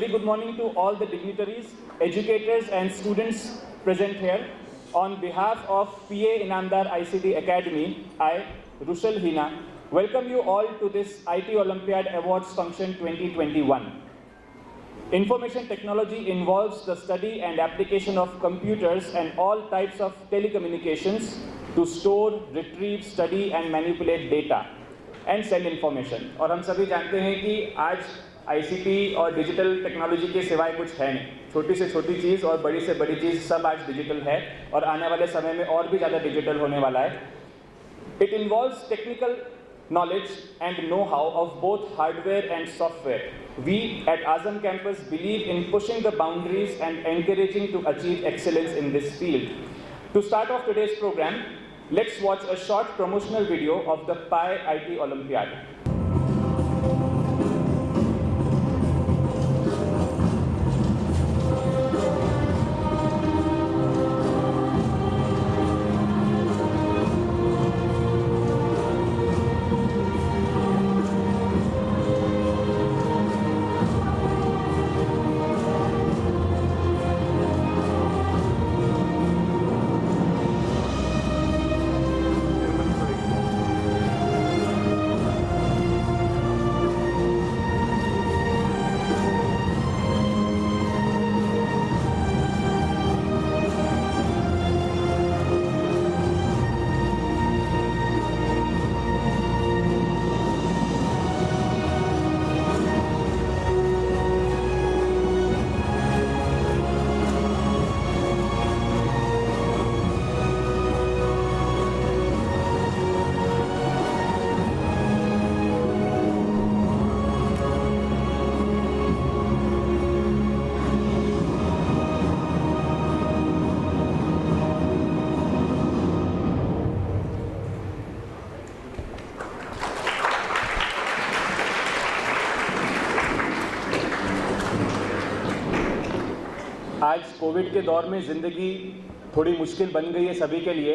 very good morning to all the dignitaries, educators and students present here. On behalf of PA Inamdar ICT Academy, I, Rushal Hina, welcome you all to this IT Olympiad Awards Function 2021. Information technology involves the study and application of computers and all types of telecommunications to store, retrieve, study and manipulate data and send information. और हम सभी जानते हैं कि आज ICT और digital technology के सिवाय कुछ है नहीं. छोटी से छोटी चीज़ और बड़ी से बड़ी चीज़ सब आज डिजिटल है और आने वाले समय में और भी ज़्यादा डिजिटल होने वाला है. It involves technical knowledge and know-how of both hardware and software. We at Azam campus believe in pushing the boundaries and encouraging to achieve excellence in this field. To start off today's program, let's watch a short promotional video of the Pi IT Olympiad. आज Covid के दौर में ज़िंदगी थोड़ी मुश्किल बन गई है सभी के लिए,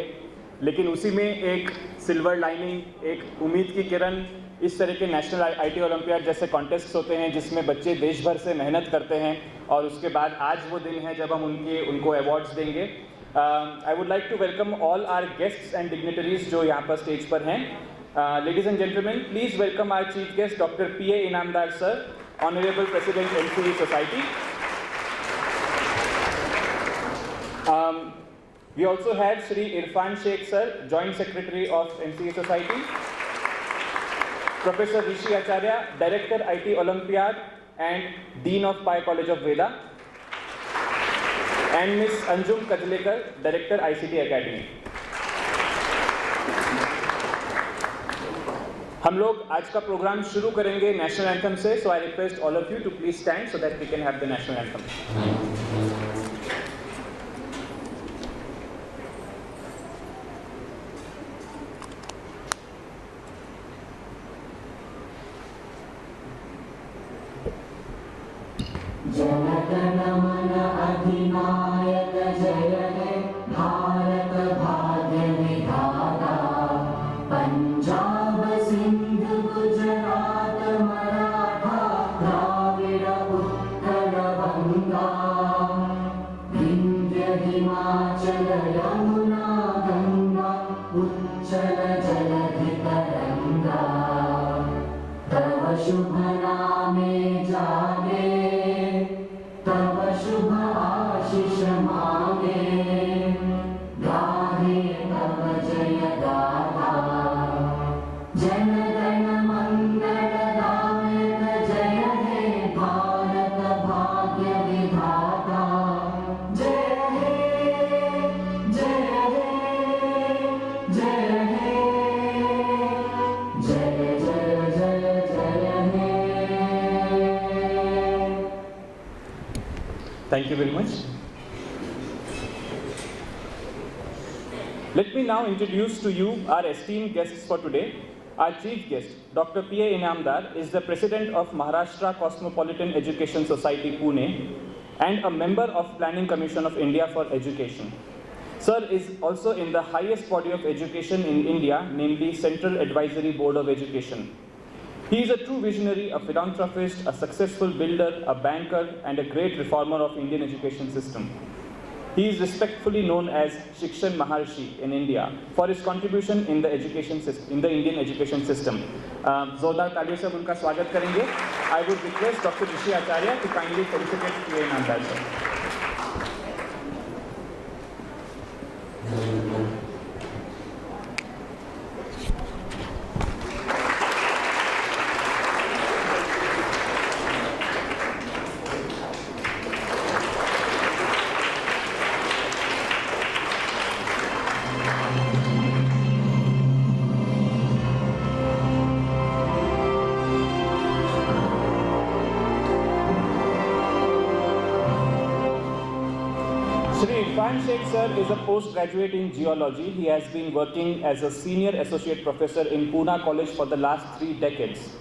लेकिन उसी में एक सिल्वर लाइनिंग, एक उम्मीद की किरण इस तरह के नेशनल आईटी ओलंपियाड जैसे कॉन्टेस्ट्स होते हैं जिसमें बच्चे देश भर से मेहनत करते हैं और उसके बाद आज वो दिन है जब हम उनको अवार्ड्स देंगे. I would like to welcome all our guests and dignitaries जो यहाँ पर स्टेज पर हैं. Ladies and gentleman, please welcome our chief guest doctor PA Inamdar sir, honourable president NCE society. We also have Shri Irfan Sheikh sir, Joint Secretary of NCE Society, Professor Rishi Acharya, Director IT Olympiad and Dean of Pi College of Veda, and Miss Anjum Kajlekar, Director ICT Academy. हम लोग आज का programme शुरू करेंगे national anthem से, so I request all of you to please stand so that we can have the national anthem. जनगणमन अधिनायक जय हे भारत भाग्य विधाता. पंजाब सिंध गुजरात मराठा द्राविड़ उत्कल बंगा. विंध्य हिमाचल यमुना गंगा उच्चल जलधि तरंगा. तव शुभ नामे जागे, तव शुभ आशीष मांगे. गाहे तव जय गाथा. जन गण मंगल दायक जय हे भारत भाग्य विधाता. जय हे जय हे जय हे जय जय जय जय हे. Thank you very much. Let me now introduce to you our esteemed guests for today. Our chief guest, Dr. PA Inamdar, is the president of Maharashtra Cosmopolitan Education Society, Pune, and a member of Planning Commission of India for Education. Sir is also in the highest body of education in India, namely Central Advisory Board of Education. He is a true visionary, a philanthropist, a successful builder, a banker, and a great reformer of Indian education system. He is respectfully known as Shikshan Maharshi in India for his contribution in the Indian education system. जोरदार तालियों से हम उनका स्वागत करेंगे. I would request Dr. Rishi Acharya to kindly felicitate P.A. Inamdar sir. Shri Irfan Sheikh sir is a postgraduate in geology. He has been working as a senior associate professor in Pune College for the last 3 decades.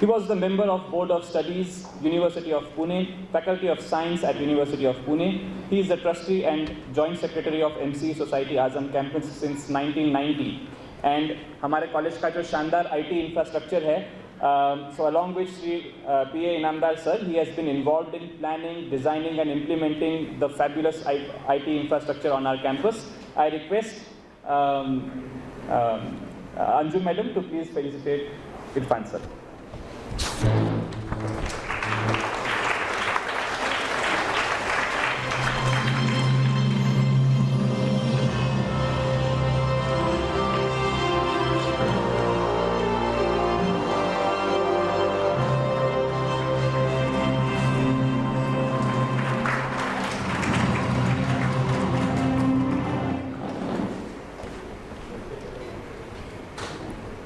He was the member of Board of Studies, University of Pune, Faculty of Science at University of Pune. He is the trustee and joint secretary of MCE Society Azam campus since 1990. And हमारे college का जो शानदार IT infrastructure है, so along with Shri P.A. Inamdar sir, he has been involved in planning, designing and implementing the fabulous IT infrastructure on our campus. I request Anju madam to please felicitate Irfan sir.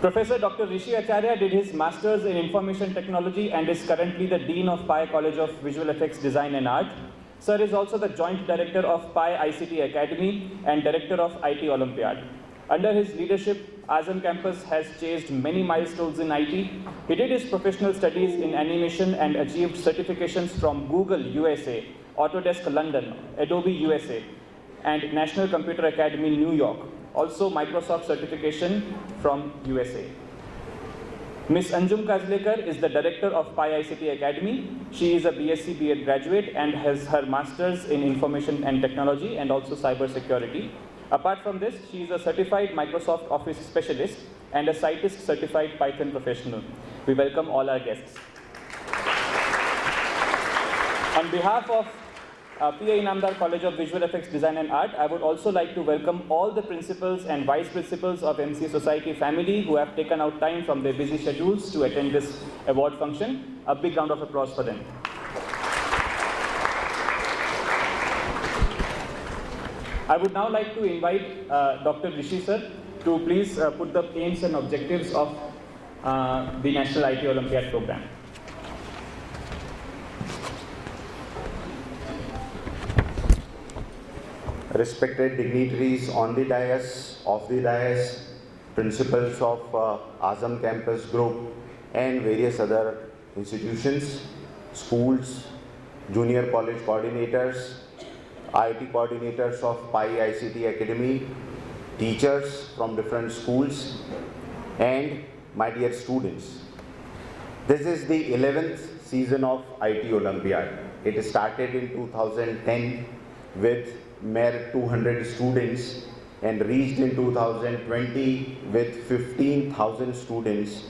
Professor Dr. Rishi Acharya did his Masters in Information Technology and is currently the Dean of Pi College of Visual Effects Design and Art. Sir is also the Joint Director of Pi ICT Academy and Director of IT Olympiad. Under his leadership, Azam campus has chased many milestones in IT. He did his professional studies in animation and achieved certifications from Google USA, Autodesk London, Adobe USA, and National Computer Academy New York. Also Microsoft certification from USA. Ms. Anjum Kazlekar is the director of Pi ICT Academy. She is a BSc B.Ed graduate and has her Masters in Information and Technology and also Cyber Security. Apart from this, she is a certified Microsoft Office specialist and a Cytist certified Python professional. We welcome all our guests. On behalf of P.A. Inamdar College of Visual Effects Design and Art, I would also like to welcome all the principals and vice principals of MCE Society family who have taken out time from their busy schedules to attend this award function. A big round of applause for them. I would now like to invite Dr. Rishi sir to please put the aims and objectives of the National IT Olympiad program. Respected dignitaries on the dais, off the dais, principals of Azam Campus Group and various other institutions, schools, junior college coordinators, IT coordinators of Pi ICT Academy, teachers from different schools, and my dear students. This is the 11th season of IT Olympiad. It started in 2010 with mere 200 students and reached in 2020 with 15,000 students.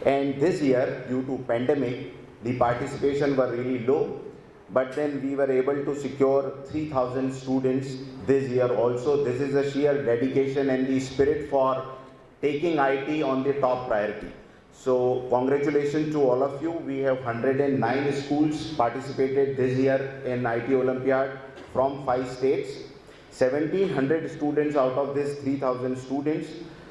And this year, due to pandemic, the participation were really low, but then we were able to secure 3,000 students this year also. This is a sheer dedication and the spirit for taking IT on the top priority. So congratulations to all of you. We have 109 schools participated this year in IT Olympiad from 5 states. 1,700 students out of this 3,000 students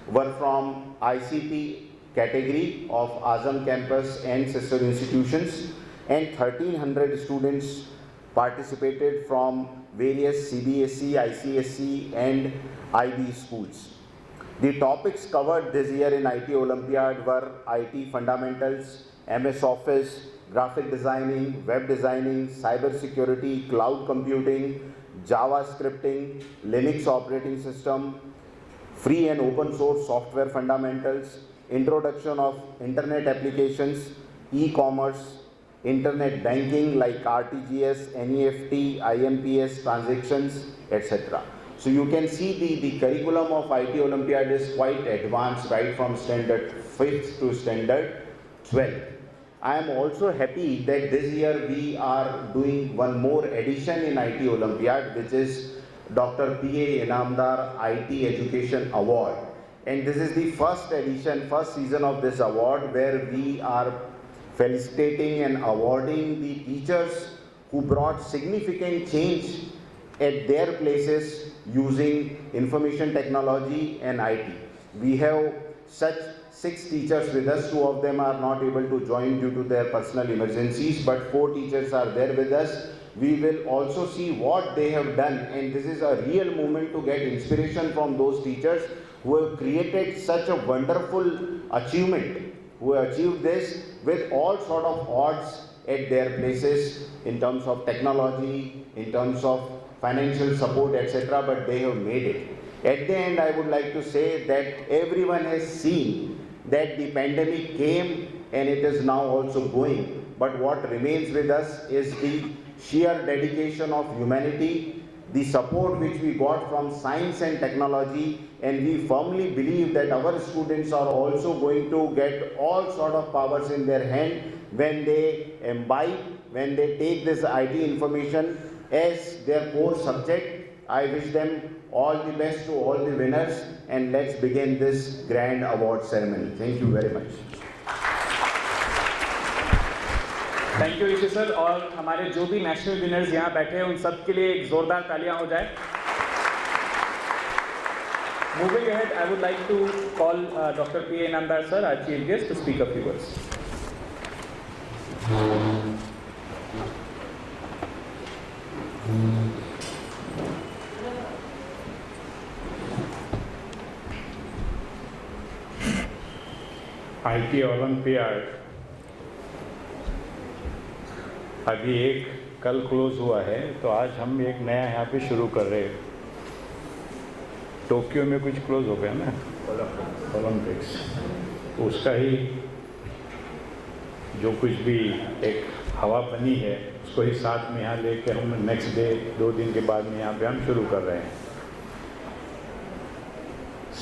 were from ICT category of Azam campus and sister institutions, and 1,300 students participated from various CBSE, ICSE and IB schools. The topics covered this year in IT Olympiad were IT fundamentals, MS Office, graphic designing, web designing, cyber security, cloud computing, Java scripting, Linux operating system, free and open source software fundamentals, introduction of internet applications, e-commerce, internet banking like RTGS, NEFT, IMPS transactions, etc. So you can see the curriculum of IT Olympiad is quite advanced, right from standard 5th to standard 12th. I am also happy that this year we are doing one more edition in IT Olympiad, which is Dr. P.A. Inamdar IT Education Award. And this is the first edition, first season of this award, where we are felicitating and awarding the teachers who brought significant change at their places using information technology and IT. We have such 6 teachers with us. 2 of them are not able to join due to their personal emergencies, but 4 teachers are there with us. We will also see what they have done, and this is a real moment to get inspiration from those teachers who have created such a wonderful achievement, who have achieved this with all sort of odds at their places in terms of technology, in terms of financial support, etc., but they have made it. At the end, I would like to say that everyone has seen that the pandemic came and it is now also going, but what remains with us is the sheer dedication of humanity, the support which we got from science and technology, and we firmly believe that our students are also going to get all sort of powers in their hand when they imbibe, when they take this IT information as their core subject. I wish them all the best to all the winners, and let's begin this grand award ceremony. Thank you very much. Thank you Rishi sir, और हमारे जो भी national winners यहाँ बैठे हैं उन सब के लिए एक जोरदार तालियां हो जाए. Moving ahead, I would like to call Dr. P.A. Inamdar sir, our chief guest, to speak a few words. IT olympiad अभी एक कल क्लोज हुआ है, तो आज हम एक नया यहाँ पे शुरू कर रहे हैं. टोक्यो में कुछ क्लोज हो गया ना, ओलंपिक्स, उसका ही जो कुछ भी एक हवा बनी है उसको ही साथ में यहाँ लेके हम नेक्स्ट डे 2 दिन के बाद में यहाँ पे हम शुरू कर रहे हैं.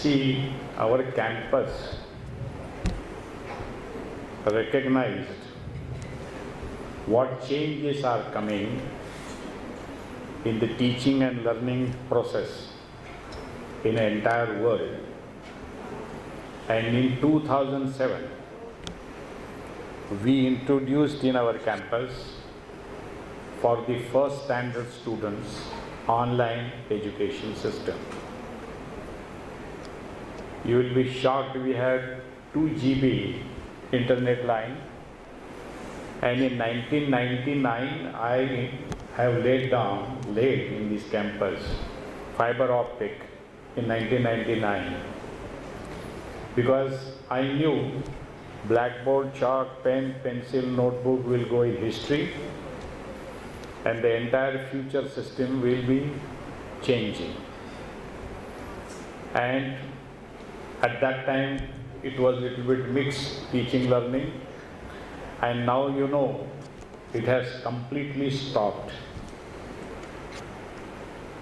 See our campus recognized what changes are coming in the teaching and learning process in the entire world. And in 2007, we introduced in our campus for the first standard students online education system. You will be shocked, we had 2 GB internet line, and in 1999 I have laid in this campus fiber optic in 1999, because I knew blackboard, chalk, pen, pencil, notebook will go in history and the entire future system will be changing. And at that time it was a little bit mixed teaching learning, and now you know it has completely stopped.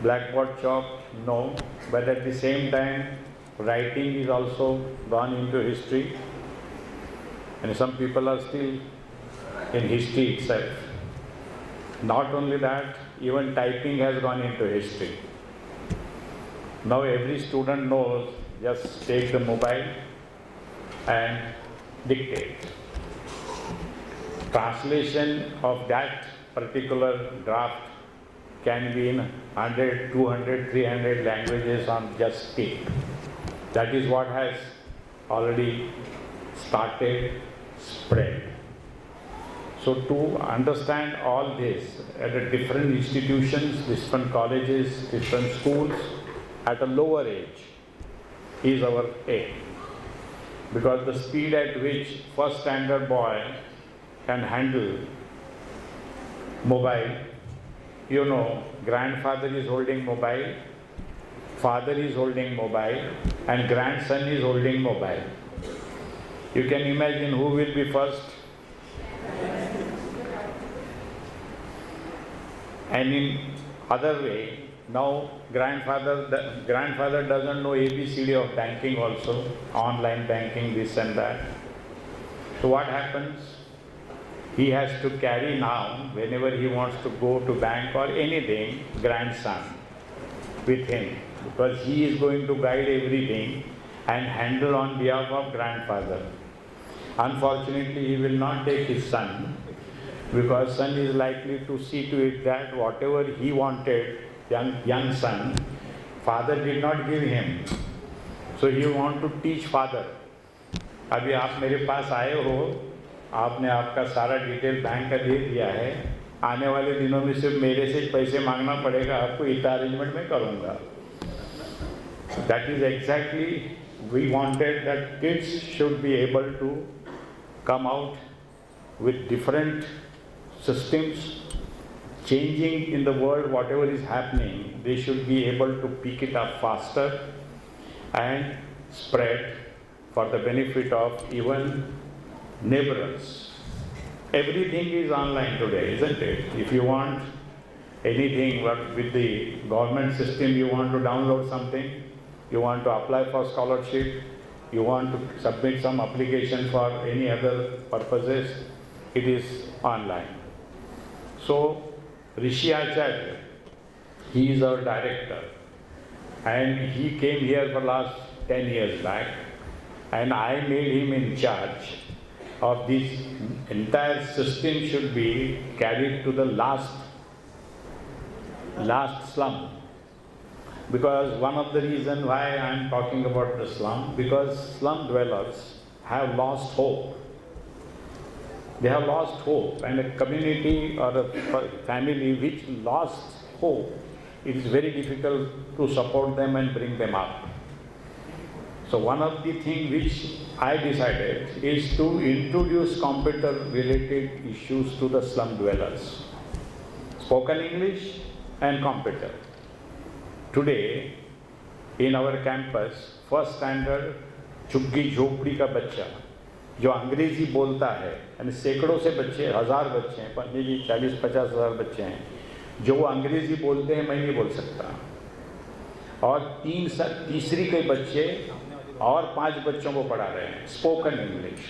Blackboard, chalk, no, but at the same time writing is also gone into history, and some people are still in history itself. Not only that, even typing has gone into history. Now every student knows, just take the mobile and dictate. Translation of that particular draft can be in 100, 200, 300 languages on just tape. That is what has already started spread. So to understand all this at a different institutions, different colleges, different schools at a lower age is our aim. Because the speed at which first standard boy can handle mobile, you know, grandfather is holding mobile, father is holding mobile, and grandson is holding mobile. You can imagine who will be first. And in other way, now grandfather doesn't know ABCD of banking also, online banking, this and that. So what happens? He has to carry now, whenever he wants to go to bank or anything, grandson with him, because he is going to guide everything and handle on behalf of grandfather. Unfortunately, he will not take his son, because son is likely to see to it that whatever he wanted, young son, father did not give him. So he want to teach father. अभी आप मेरे पास आए हो, आपने आपका सारा detail bank का दे दिया है, आने वाले दिनों में सिर्फ मेरे से पैसे मांगना पड़ेगा, आपको इतना अरेंजमेंट मैं करूँगा. That is exactly we wanted, that kids should be able to come out with different systems, changing in the world, whatever is happening, they should be able to pick it up faster and spread for the benefit of even neighbors. Everything is online today, isn't it? If you want anything with the government system, you want to download something, you want to apply for scholarship, you want to submit some application for any other purposes, it is online. So, Rishi Acharya, he is our director, and he came here for last 10 years back, and I made him in charge of this entire system should be carried to the last slum. Because one of the reasons why I am talking about the slum, because slum dwellers have lost hope. They have lost hope, and a community or a family which lost hope, it is very difficult to support them and bring them up. So one of the things which I decided is to introduce computer-related issues to the slum dwellers. Spoken English and computer. Today, in our campus, first standard, झुग्गी झोपड़ी का बच्चा जो अंग्रेजी बोलता है, यानी सैकड़ों से बच्चे, 1000 बच्चे हैं, 40-50 हज़ार बच्चे हैं, जो वो अंग्रेजी बोलते हैं, मैं नहीं बोल सकता. और तीसरी के बच्चे और 5 बच्चों को पढ़ा रहे हैं स्पोकन इंग्लिश,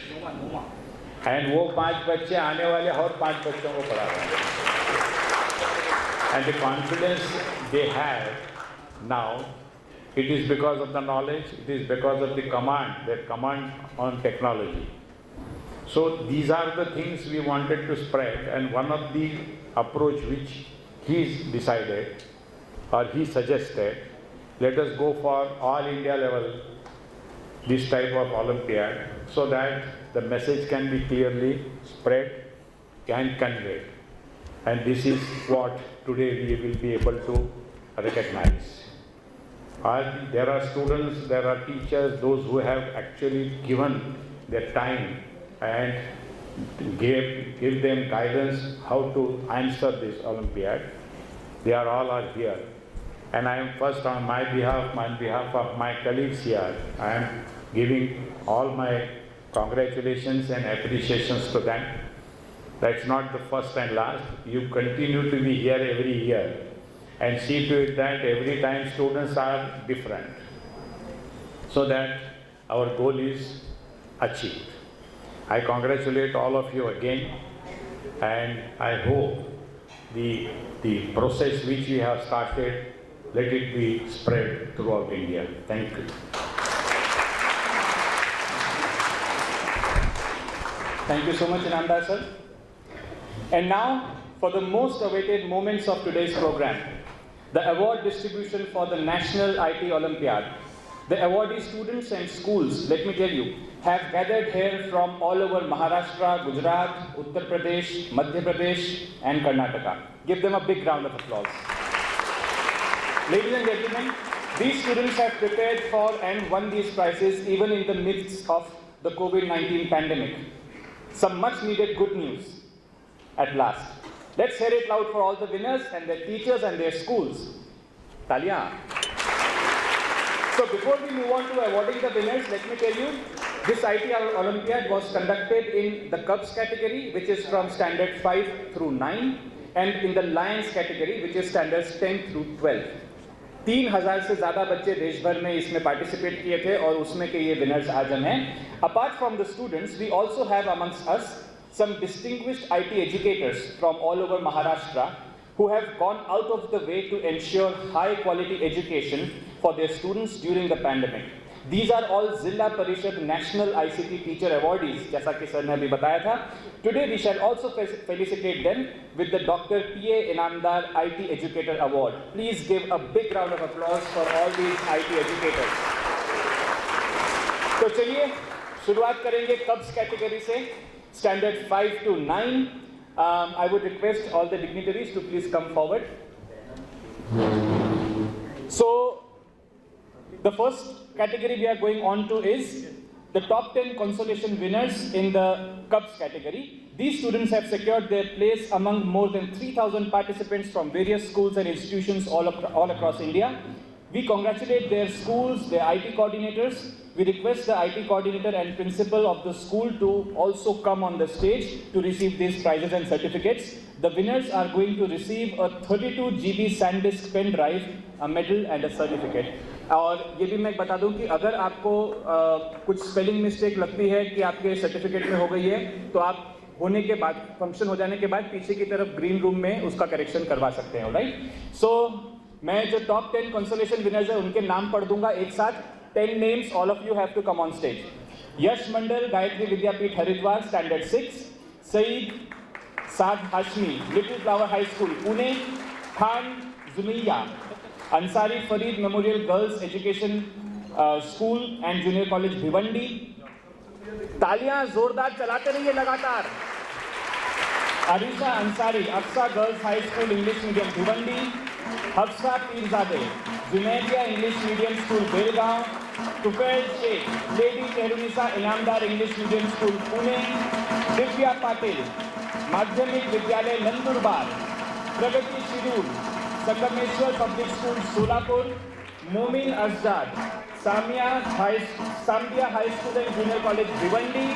एंड वो 5 बच्चे आने वाले और 5 बच्चों को पढ़ा रहे हैं. And the confidence they have now, it is because of the knowledge, it is because of the their command on technology. So these are the things we wanted to spread, and one of the approach which he decided or he suggested, let us go for all India level this type of Olympiad so that the message can be clearly spread and conveyed. And this is what today we will be able to recognize. There are students, there are teachers, those who have actually given their time and give them guidance how to answer this Olympiad. They are all here. And I am first on my behalf, on behalf of my colleagues here, I am giving all my congratulations and appreciations to them. That's not the first and last. You continue to be here every year. And see to it that every time students are different, so that our goal is achieved. I congratulate all of you again, and I hope the process which we have started, let it be spread throughout India. Thank you. Thank you so much, Inamdar sir. And now, for the most awaited moments of today's program, the award distribution for the National IT Olympiad. The awardee students and schools, let me tell you, have gathered here from all over Maharashtra, Gujarat, Uttar Pradesh, Madhya Pradesh, and Karnataka. Give them a big round of applause. Ladies and gentlemen, these students have prepared for and won these prizes even in the midst of the COVID-19 pandemic. Some much needed good news at last. Let's hear it loud for all the winners and their teachers and their schools. Talia. So before we move on to awarding the winners, let me tell you, This IT Olympiad was conducted in the Cubs category, which is from standard 5 through 9, and in the Lions category, which is standards 10 through 12. 3000 से ज़्यादा बच्चे देश भर में इसमें participate किए थे और उसमें के ये विनर्स आज हम हैं. Apart from the students, we also have amongst us some distinguished IT educators from all over Maharashtra who have gone out of the way to ensure high quality education for their students during the pandemic. These are all Zilla Parishad National ICT Teacher Awardees, जैसा कि sir ने अभी बताया था. Today we shall also felicitate them with the Dr. P.A. Inamdar IT Educator Award. Please give a big round of applause for all these IT educators. तो चलिए शुरुआत करेंगे कब्स कैटेगरी से, standard 5 to 9. I would request all the dignitaries to please come forward. So the first category we are going on to is the top 10 consolation winners in the Cubs category. These students have secured their place among more than 3,000 participants from various schools and institutions all across India. We congratulate their schools, their IT coordinators. We request the IT coordinator and principal of the school to also come on the stage to receive these prizes and certificates. The winners are going to receive a 32 GB SanDisk pen drive, a medal and a certificate. और ये भी मैं बता दूं कि अगर आपको कुछ स्पेलिंग मिस्टेक लगती है कि आपके सर्टिफिकेट में हो गई है, तो आप होने के बाद, फंक्शन हो जाने के बाद पीछे की तरफ ग्रीन रूम में उसका करेक्शन करवा सकते हैं. राइट. सो मैं जो टॉप 10 कंसोलेशन विनर्स है उनके नाम पढ़ दूंगा एक साथ. 10 names, all of you have to come on stage. Yash Mandal, Gayatri Vidyapeeth Haridwar, standard 6. Saeed Saad Hashmi, Little Flower High School, Pune. Khan Zumiya, Ansari Farid Memorial Girls Education School and Junior College, Bhiwandi. तालियां जोरदार चलाते रहिए लगातार. Arisha Ansari, Aqsa Girls High School English Medium, Bhiwandi. Hafsa Pirzade, Junaidiyya English Medium School, Belgaum. Tufail Sheikh, Lady Terunisa Inamdar English Medium School, Pune. Divya Patil, Madhyamik Vidyalay, Nandurbar. Pragati Shirur, Sangameshwar Public School, Solapur. Momin Azad, Samia High School and Junior College, Bhiwandi.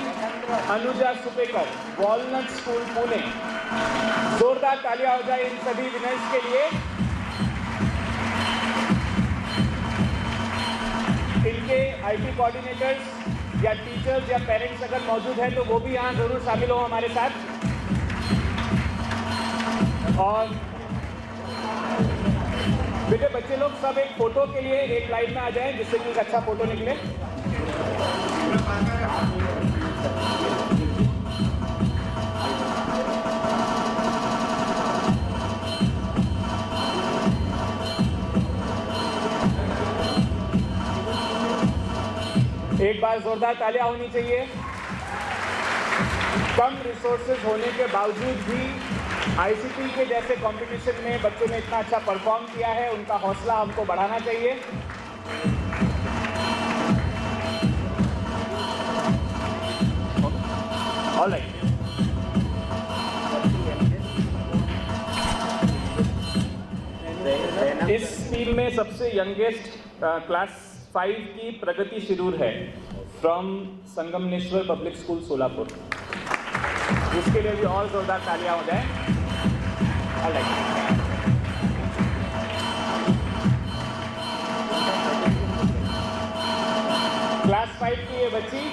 Anuja Supekar, Walnut School, Pune. जोरदार तालियां हो जाए इन सभी winners के लिए. इनके IT coordinators या teachers या पेरेंट्स अगर मौजूद हैं तो वो भी यहाँ जरूर शामिल हो हमारे साथ. और बेटे बच्चे लोग सब एक फोटो के लिए एक लाइन में आ जाएं जिससे कि एक अच्छा फोटो निकले. एक बार जोरदार तालियां होनी चाहिए. कम रिसोर्सेज होने के बावजूद भी ICT के जैसे कंपटीशन में बच्चों ने इतना अच्छा परफॉर्म किया है, उनका हौसला हमको बढ़ाना चाहिए. ऑलराइट. इस टीम में सबसे यंगेस्ट क्लास 5 की प्रगति शिरूर है from Sangameshwar public school Solapur. उसके लिए भी और जोरदार तालियां हो जाए. क्लास 5 की ये बच्ची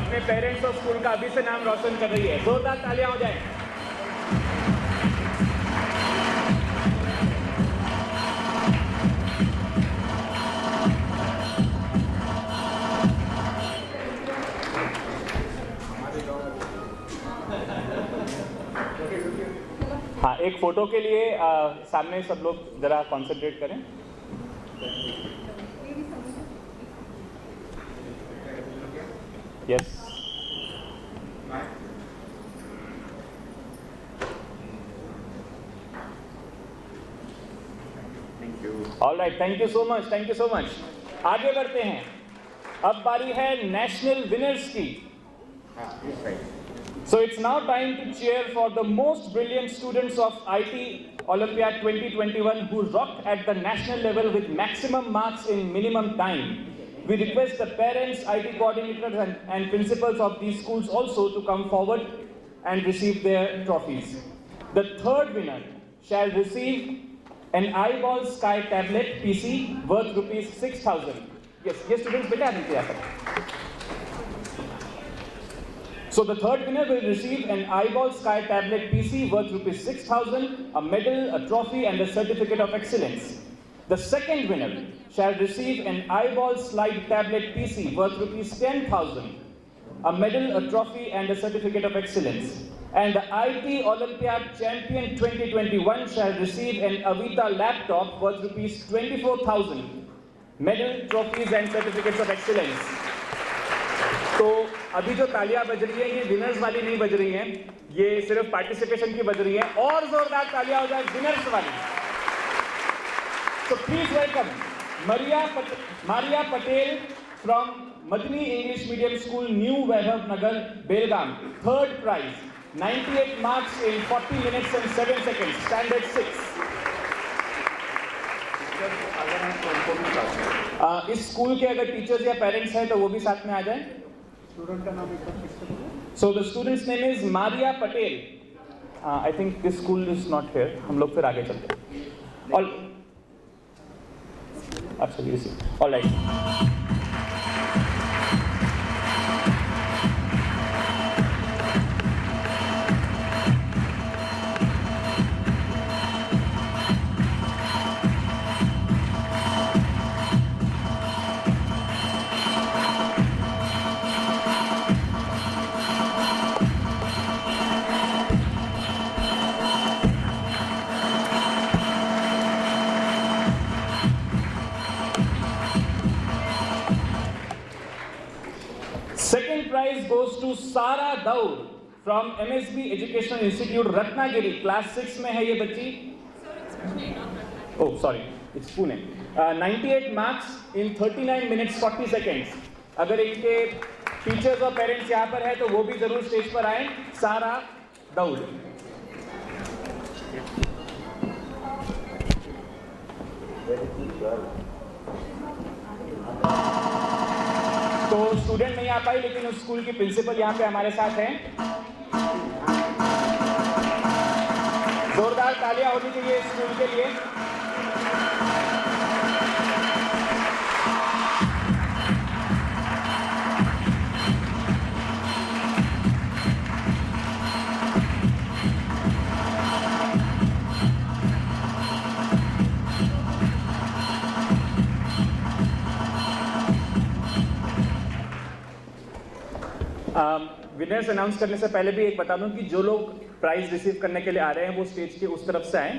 अपने पेरेंट्स और स्कूल का अभी से नाम रोशन कर रही है. जोरदार तालियां हो जाए. हाँ, एक फोटो के लिए सामने सब लोग जरा कंसंट्रेट करें. Yes. Alright, thank you so much, thank you so much. आगे बढ़ते हैं. अब बारी है नेशनल विनर्स की. So it's now time to cheer for the most brilliant students of IT Olympiad 2021 who rocked at the national level with maximum marks in minimum time. We request the parents, IT coordinators and principals of these schools also to come forward and receive their trophies. The third winner shall receive an Eyeball Sky tablet PC worth rupees 6,000. Yes, students, beta aadmiye yaar. So the third winner will receive an Eyeball Sky tablet PC worth rupees 6,000, a medal, a trophy and a certificate of excellence. The second winner shall receive an Eyeball Slide tablet PC worth rupees 10,000, a medal, a trophy and a certificate of excellence. And the IT Olympiad Champion 2021 shall receive an Avita laptop worth rupees 24,000, medal, trophies and certificates of excellence. तो अभी जो तालियां बज रही हैं ये winners वाली नहीं बज रही हैं, ये सिर्फ पार्टिसिपेशन की बज रही हैं. और जोरदार तालियां हो जाए विनर्स वाली. So please welcome Maria Patel from Madani English Medium School, New Vaibhav Nagar, Belgaum. Third prize, 98 marks in 40 minutes and 7 seconds, standard 6. इस स्कूल के अगर टीचर्स या पेरेंट्स हैं तो वो भी साथ में आ जाएं. स्टूडेंट का नाम एक बार फिक्स करो. So the student's name is Maria Patel. I think this school is not here. हम लोग फिर आगे चलते हैं. All. Absolutely. All right. Second prize goes to Sara Daud from MSB Educational Institute, Ratnagiri. Class 6 में है ये बच्ची. Oh, sorry, it's Pune. 98 marks in 39 minutes 40 seconds. अगर इनके टीचर्स और पेरेंट्स यहाँ पर हैं तो वो भी जरूर स्टेज पर आए. सारा दाऊद. तो स्टूडेंट नहीं आ पाई लेकिन उस स्कूल की प्रिंसिपल यहाँ पे हमारे साथ हैं. जोरदार तालियां होनी चाहिए इस स्कूल के लिए. विनर्स अनाउंस करने से पहले भी एक बता दूं कि जो लोग प्राइज रिसीव करने के लिए आ रहे हैं वो स्टेज के उस तरफ से आए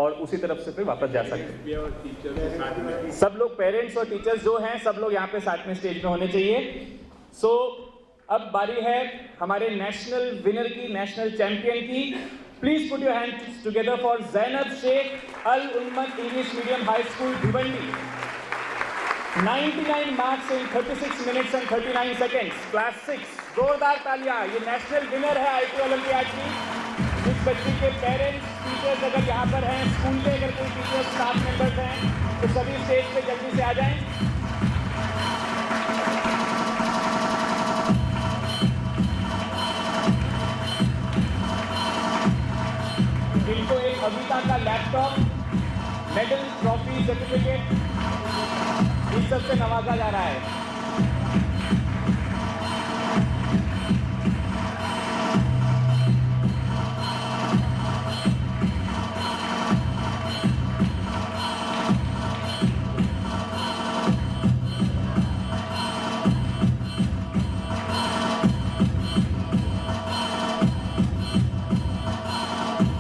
और उसी तरफ से फिर वापस जा सकते हैं. सब लोग पेरेंट्स और टीचर्स जो हैं सब लोग यहाँ पे साथ में स्टेज में होने चाहिए. सो अब बारी है हमारे नेशनल विनर की, नेशनल चैंपियन की. Please put your hands together for Zainab Shaikh, Al Ummat English medium high school, Bhiwandi. 99 marks in 36 minutes and 39 seconds, class 6. जोरदार तालियां. ये नेशनल विनर है IT ओलंपियाड की. इस बच्ची के पेरेंट्स, टीचर्स अगर यहाँ पर हैं, स्कूल के अगर कोई टीचर्स, स्टाफ मेंबर्स हैं तो सभी स्टेज पे जल्दी से आ जाएं. इनको एक अविता का लैपटॉप, मेडल, ट्रॉफी, सर्टिफिकेट इस सबसे नवाजा जा रहा है.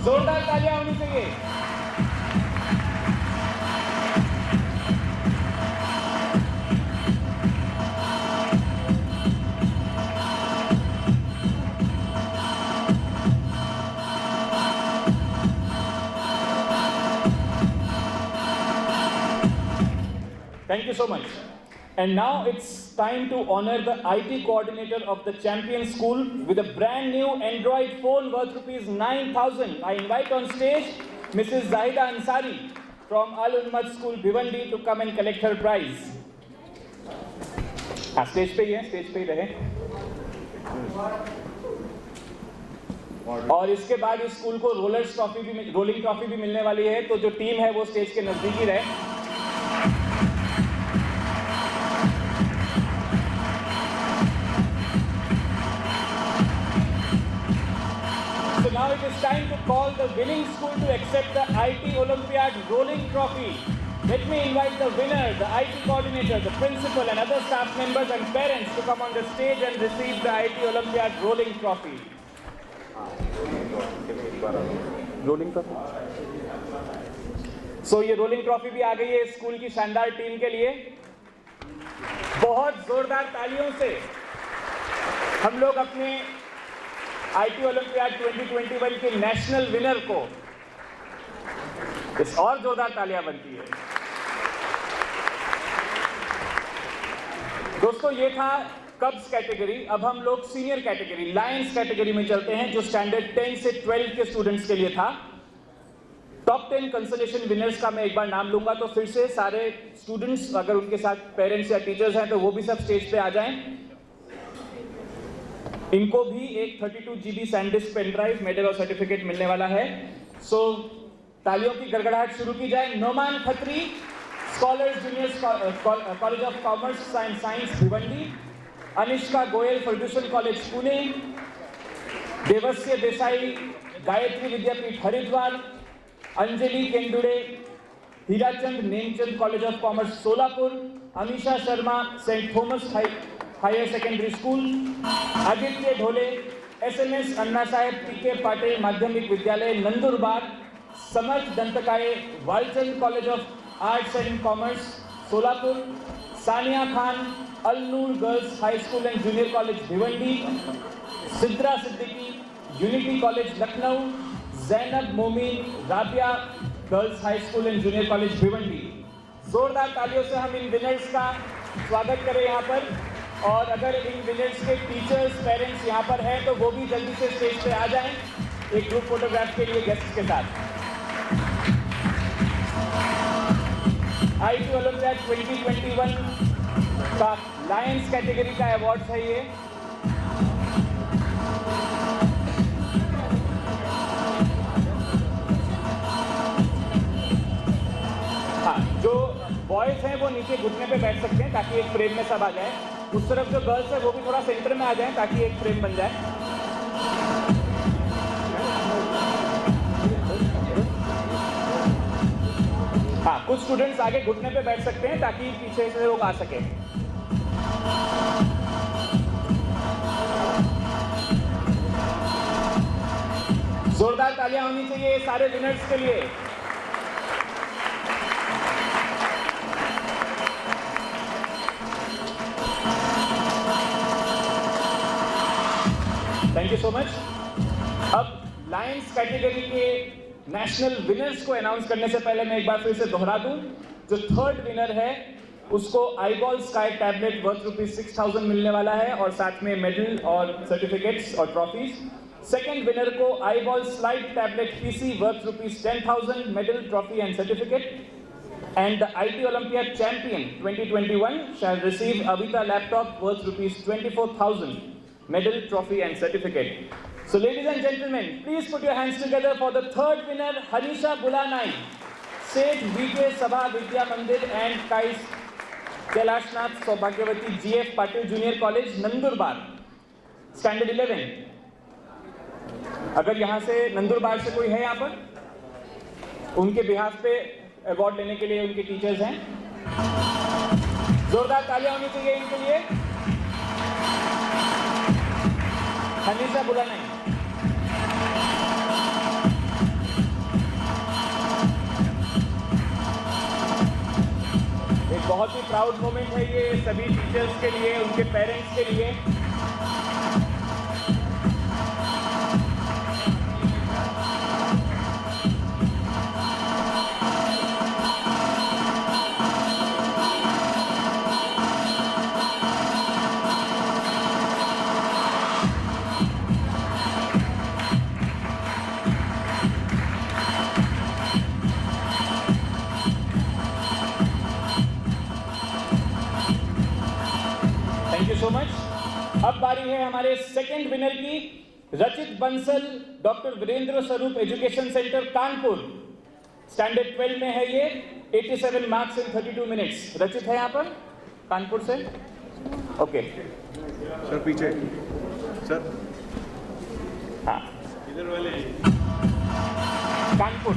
जोरदार तालियां होनी चाहिए. Thank you so much. And now it's time to honor the IT coordinator of the champion school with a brand new Android phone worth rupees 9,000. I invite on stage Mrs. Zahida Ansari from Al Ummad School, Bhiwandi to come and collect her prize. हाँ, stage पे ही है, stage पे ही रहे। और इसके बाद इस school को रोलिंग ट्रॉफी भी मिलने वाली है, तो जो टीम है वो स्टेज के नजदीक ही रहे। So now it is time to call the winning school to accept the IT Olympiad rolling trophy. Let me invite the winner, the IT coordinator, the principal and other staff members and parents to come on the stage and receive the IT Olympiad rolling trophy. Rolling trophy. So ये rolling trophy भी आ गई है school की शानदार team के लिए। बहुत जोरदार तालियों से हम लोग अपने IT ओलंपियाड 2021 के नेशनल विनर को, इस और जोरदार तालियां बनती है। दोस्तों ये था कब्स कैटेगरी। अब हम लोग सीनियर कैटेगरी लायंस कैटेगरी में चलते हैं, जो स्टैंडर्ड 10 से 12 के स्टूडेंट्स के लिए था। टॉप 10 कंसोलेशन विनर्स का मैं एक बार नाम लूंगा, तो फिर से सारे स्टूडेंट्स, अगर उनके साथ पेरेंट्स या टीचर्स हैं तो वो भी सब स्टेज पे आ जाएं। इनको भी एक 32 GB SanDisk pen drive, medal और सर्टिफिकेट मिलने वाला है। सो तालियों की गड़गड़ाहट शुरू की जाए। Noman Khatri, scholars junior college of commerce and science Bhiwandi. Anishka Goyal, Fergusson college Pune. Devasya Desai, Gayatri Vidyapeeth Haridwar. Anjali Kendude, Hirachand Nemchand college of commerce Solapur. Amisha Sharma, saint Thomas higher secondary school. Aditya Dhole, SMS Anna Saheb PK Patil Madhyamik Vidyalaya Nandurbar. Samarth Dantkaye, Walchand college of arts and commerce Solapur. Sania Khan, Al Noor girls high school and junior college Bhiwandi. Siddra Siddiqui, unity college Lucknow. Zainab Momin, Rabia girls high school and junior college Bhiwandi. जोरदार तालियों से हम इन winners का स्वागत करें यहाँ पर। और अगर इन विनर्स के टीचर्स, पेरेंट्स यहाँ पर हैं तो वो भी जल्दी से स्टेज पे आ जाएं एक ग्रुप फोटोग्राफ के लिए गेस्ट के साथ। IT ओलंपियाड 2021 का लायंस कैटेगरी का अवार्ड है ये। हाँ, जो बॉयज हैं वो नीचे घुटने पे बैठ सकते हैं ताकि एक फ्रेम में सब आ जाए। उस तरफ जो गर्ल्स है वो भी थोड़ा सेंटर में आ जाए ताकि एक फ्रेम बन जाए। हाँ, कुछ स्टूडेंट्स आगे घुटने पे बैठ सकते हैं ताकि पीछे से लोग आ सके। जोरदार तालियां होनी चाहिए सारे विनर्स के लिए। Thank you so much. अब लायंस कैटेगरी के नेशनल विनर्स को अनाउंस करने से पहले मैं एक बार फिर से दोहरा दूं, जो थर्ड विनर है उसको आईबॉल स्काई टैबलेट वर्थ ₹6000 मिलने वाला है और साथ में मेडल और सर्टिफिकेट्स और ट्रॉफीज। सेकंड विनर को eyeball slide tablet PC worth ₹10,000, medal, trophy and certificate. And the IT Olympiad champion 2021 shall receive Avita laptop worth ₹24,000, medal, trophy and certificate. So ladies and gentlemen, please put your hands together for the third winner, Hanisha Bulanai, Seth VK Sabha Vidya Mandir and Kais Kailashnath Saubhagyavati GF Patil Junior College, Nandurbar, Standard 11. अगर यहाँ से नंदुरबार से कोई है यहाँ पर, उनके behalf पे अवार्ड लेने के लिए उनके टीचर्स हैं। जोरदार तालियां होनी चाहिए इनके लिए। हनीसा बुलाना है। एक बहुत ही प्राउड मोमेंट है ये सभी टीचर्स के लिए, उनके पेरेंट्स के लिए। हमारे सेकंड विनर की, रचित बंसल, डॉक्टर वीरेंद्र स्वरूप एजुकेशन सेंटर कानपुर, स्टैंडर्ड 12 में है ये, 87 मार्क्स इन 32 मिनट्स। रचित है यहाँ पर कानपुर से, ओके सर पीछे सर, हाँ इधर वाले कानपुर।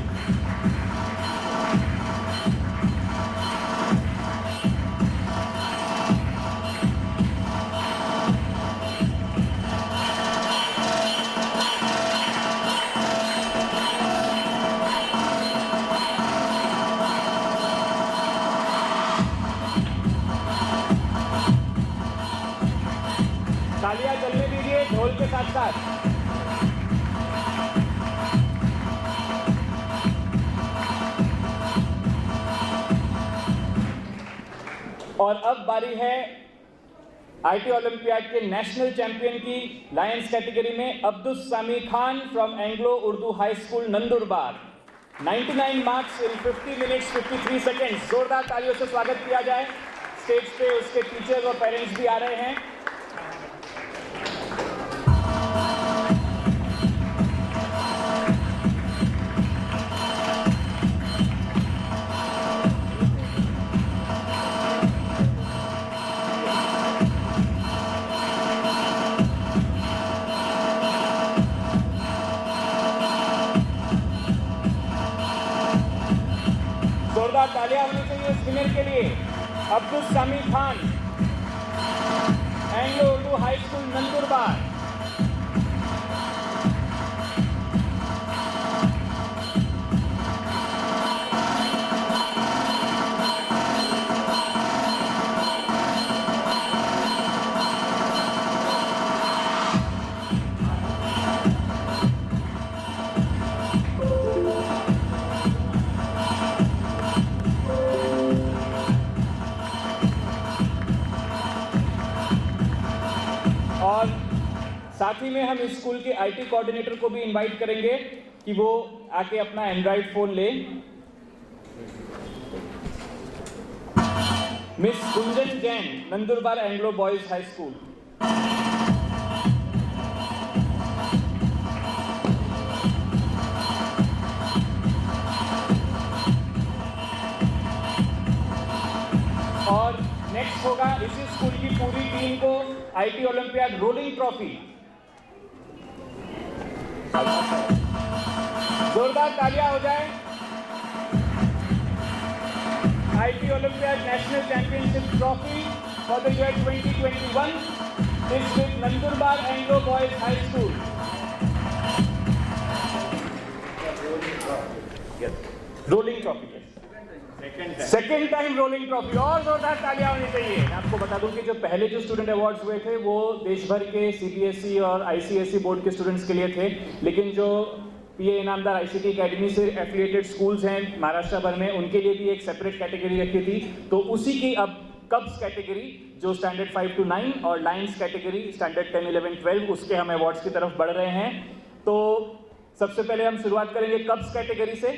तालियां चलने दीजिए ढोल के साथ साथ। और अब बारी है आईटी ओलंपियाड के नेशनल चैंपियन की। लायंस कैटेगरी में Abdul Sami Khan from Anglo Urdu high school Nandurbar, 99 marks in 50 minutes 53 seconds. जोरदार तालियों से स्वागत किया जाए। स्टेज पे उसके टीचर्स और पेरेंट्स भी आ रहे हैं। जोरदार तालियां होनी चाहिए इस विनर के लिए। Abdul Sami Khan, Anglo Urdu high school Nandurbar. और साथ ही में हम इस स्कूल के आईटी कोऑर्डिनेटर को भी इनवाइट करेंगे कि वो आके अपना एंड्रॉइड फोन ले। Miss Gunjan Jain, Nandurbar Anglo boys high school. और नेक्स्ट होगा इसी स्कूल की पूरी टीम को आईटी ओलंपियाड रोलिंग ट्रॉफी। जोरदार तालियां हो जाए। IT olympiad national championship trophy for the year 2021 is with Nandurbar Anglo boys high school. Rolling trophy second time rolling trophy. और जोरदार तालियां होनी चाहिए। मैं आपको बता दूं कि जो स्टूडेंट अवार्ड्स हुए थे वो देश भर के सीबीएसई और आईसीएसई बोर्ड के स्टूडेंट्स के लिए थे, लेकिन जो पीए इनामदार आईसीटी एकेडमी से एफिलिएटेड स्कूल्स हैं महाराष्ट्र भर में, उनके लिए भी एक सेपरेट कैटेगरी रखी थी। तो उसी की अब कब्स कैटेगरी जो स्टैंडर्ड 5 to 9 और लायंस कैटेगरी स्टैंडर्ड 10, 11, 12, उसके हम अवार्ड्स की तरफ बढ़ रहे हैं। तो सबसे पहले हम शुरुआत करेंगे कब्स कैटेगरी से।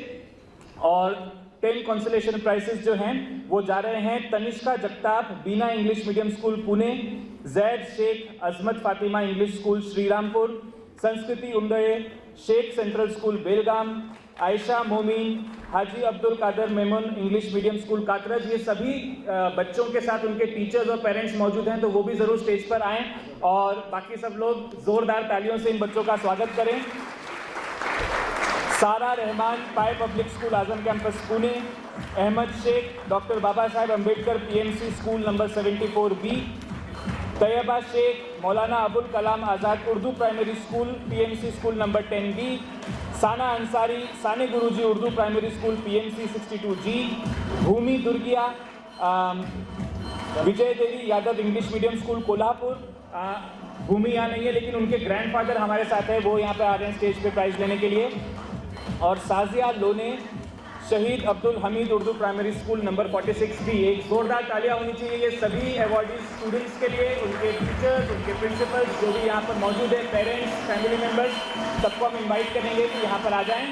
और 10 कंसोलेशन प्राइजेस जो हैं वो जा रहे हैं Tanishka Jagtap, Beena English medium school Pune, Zaid Shaikh Azmat Fatima English school Shrirampur, Sanskriti Umdaye Shaikh central school Belgaum, Ayesha Momin Haji Abdul Kadar Memon English medium school Katraj. ये सभी बच्चों के साथ उनके टीचर्स और पेरेंट्स मौजूद हैं, तो वो भी जरूर स्टेज पर आएं और बाकी सब लोग जोरदार तालियों से इन बच्चों का स्वागत करें। Sara Rahman PA public school Azam campus Pune, Ahmed Shaikh doctor Baba Saheb Ambedkar PMC school number 74B, Taiba Shaikh Maulana Abul Kalam Azad Urdu primary school PMC school number 10B, Sana Ansari Sane Guruji Urdu primary school PMC 62G, Bhumi Durgiya Vijay Devi Yadav English medium school Kolhapur. Bhumi यहाँ नहीं है लेकिन उनके ग्रैंडफादर हमारे साथ है, वो यहाँ पे आ रहे हैं स्टेज पे प्राइज लेने के लिए। और साजिया लोने शहीद Abdul Hamid Urdu primary school number 46B। एक जोरदार तालियां होनी चाहिए ये सभी अवॉर्डी स्टूडेंट्स के लिए, उनके टीचर्स, उनके प्रिंसिपल्स जो भी यहाँ पर मौजूद है, पेरेंट्स, फैमिली मेम्बर्स, सबको हम इनवाइट करेंगे कि यहाँ पर आ जाएं।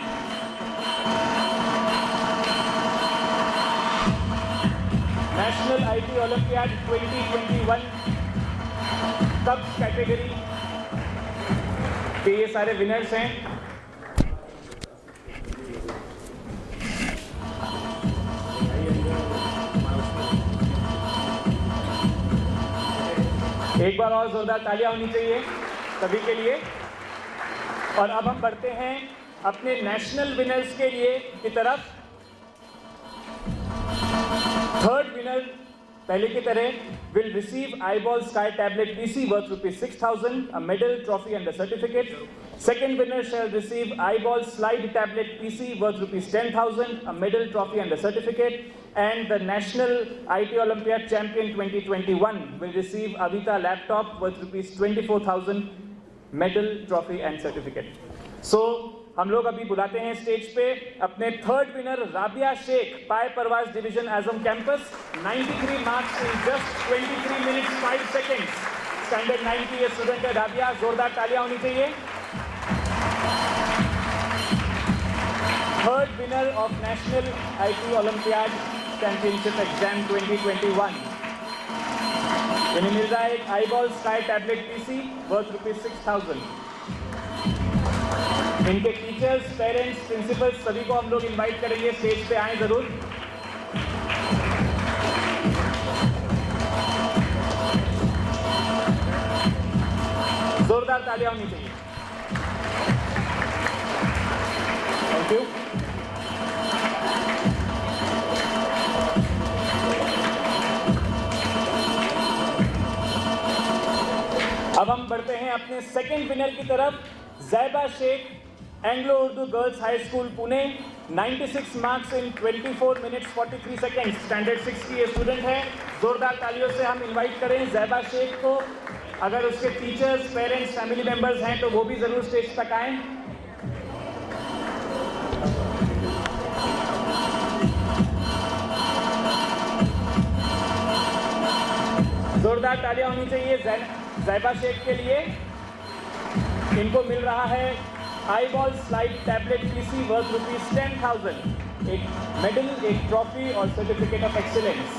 नेशनल आईटी ओलंपियाड 2021 कब्स कैटेगरी कि ये सारे विनर्स हैं। एक बार और जोरदार तालियां होनी चाहिए सभी के लिए। और अब हम बढ़ते हैं अपने नेशनल विनर्स के लिए की तरफ। थर्ड विनर पहले की तरह will receive eyeball sky tablet PC worth rupees 6,000, a medal, trophy and a certificate. Second winner shall receive eyeball slide tablet PC worth rupees 10,000, a medal, trophy and a certificate. And the National IT Olympiad Champion 2021 will receive Avita laptop worth rupees 24,000, medal, trophy and certificate. So हम लोग अभी बुलाते हैं stage पे अपने third winner Rabia Shaikh, PA Parvaz division Azam campus, 93 marks in just 23 minutes 5 seconds, standard 90 ये student है राबिया, जोरदार तालियां होनी चाहिए। Third winner of national IT olympiad championship exam 2021, इन्हें मिल रहा है एक iBall sky tablet PC worth rupees 6,000। इनके टीचर्स, पेरेंट्स, प्रिंसिपल्स सभी को हम लोग इनवाइट करेंगे, स्टेज पे आएं जरूर। जोरदार तालियां होनी चाहिए। Thank you. अब हम बढ़ते हैं अपने सेकंड विनर की तरफ। Zaiba Shaikh, Anglo Urdu girls high school Pune, 96 marks in 24 minutes 43 seconds, standard 6 की ये स्टूडेंट है। जोरदार तालियों से हम इनवाइट करें जैबा शेख को। अगर उसके टीचर्स, पेरेंट्स, फैमिली मेंबर्स हैं तो वो भी जरूर स्टेज तक आएं। जोरदार तालियां होनी चाहिए जैबा शेख के लिए। इनको मिल रहा है eyeball slide tablet PC worth rupees 10,000, एक मेडल, एक ट्रॉफी और सर्टिफिकेट ऑफ एक्सीलेंस।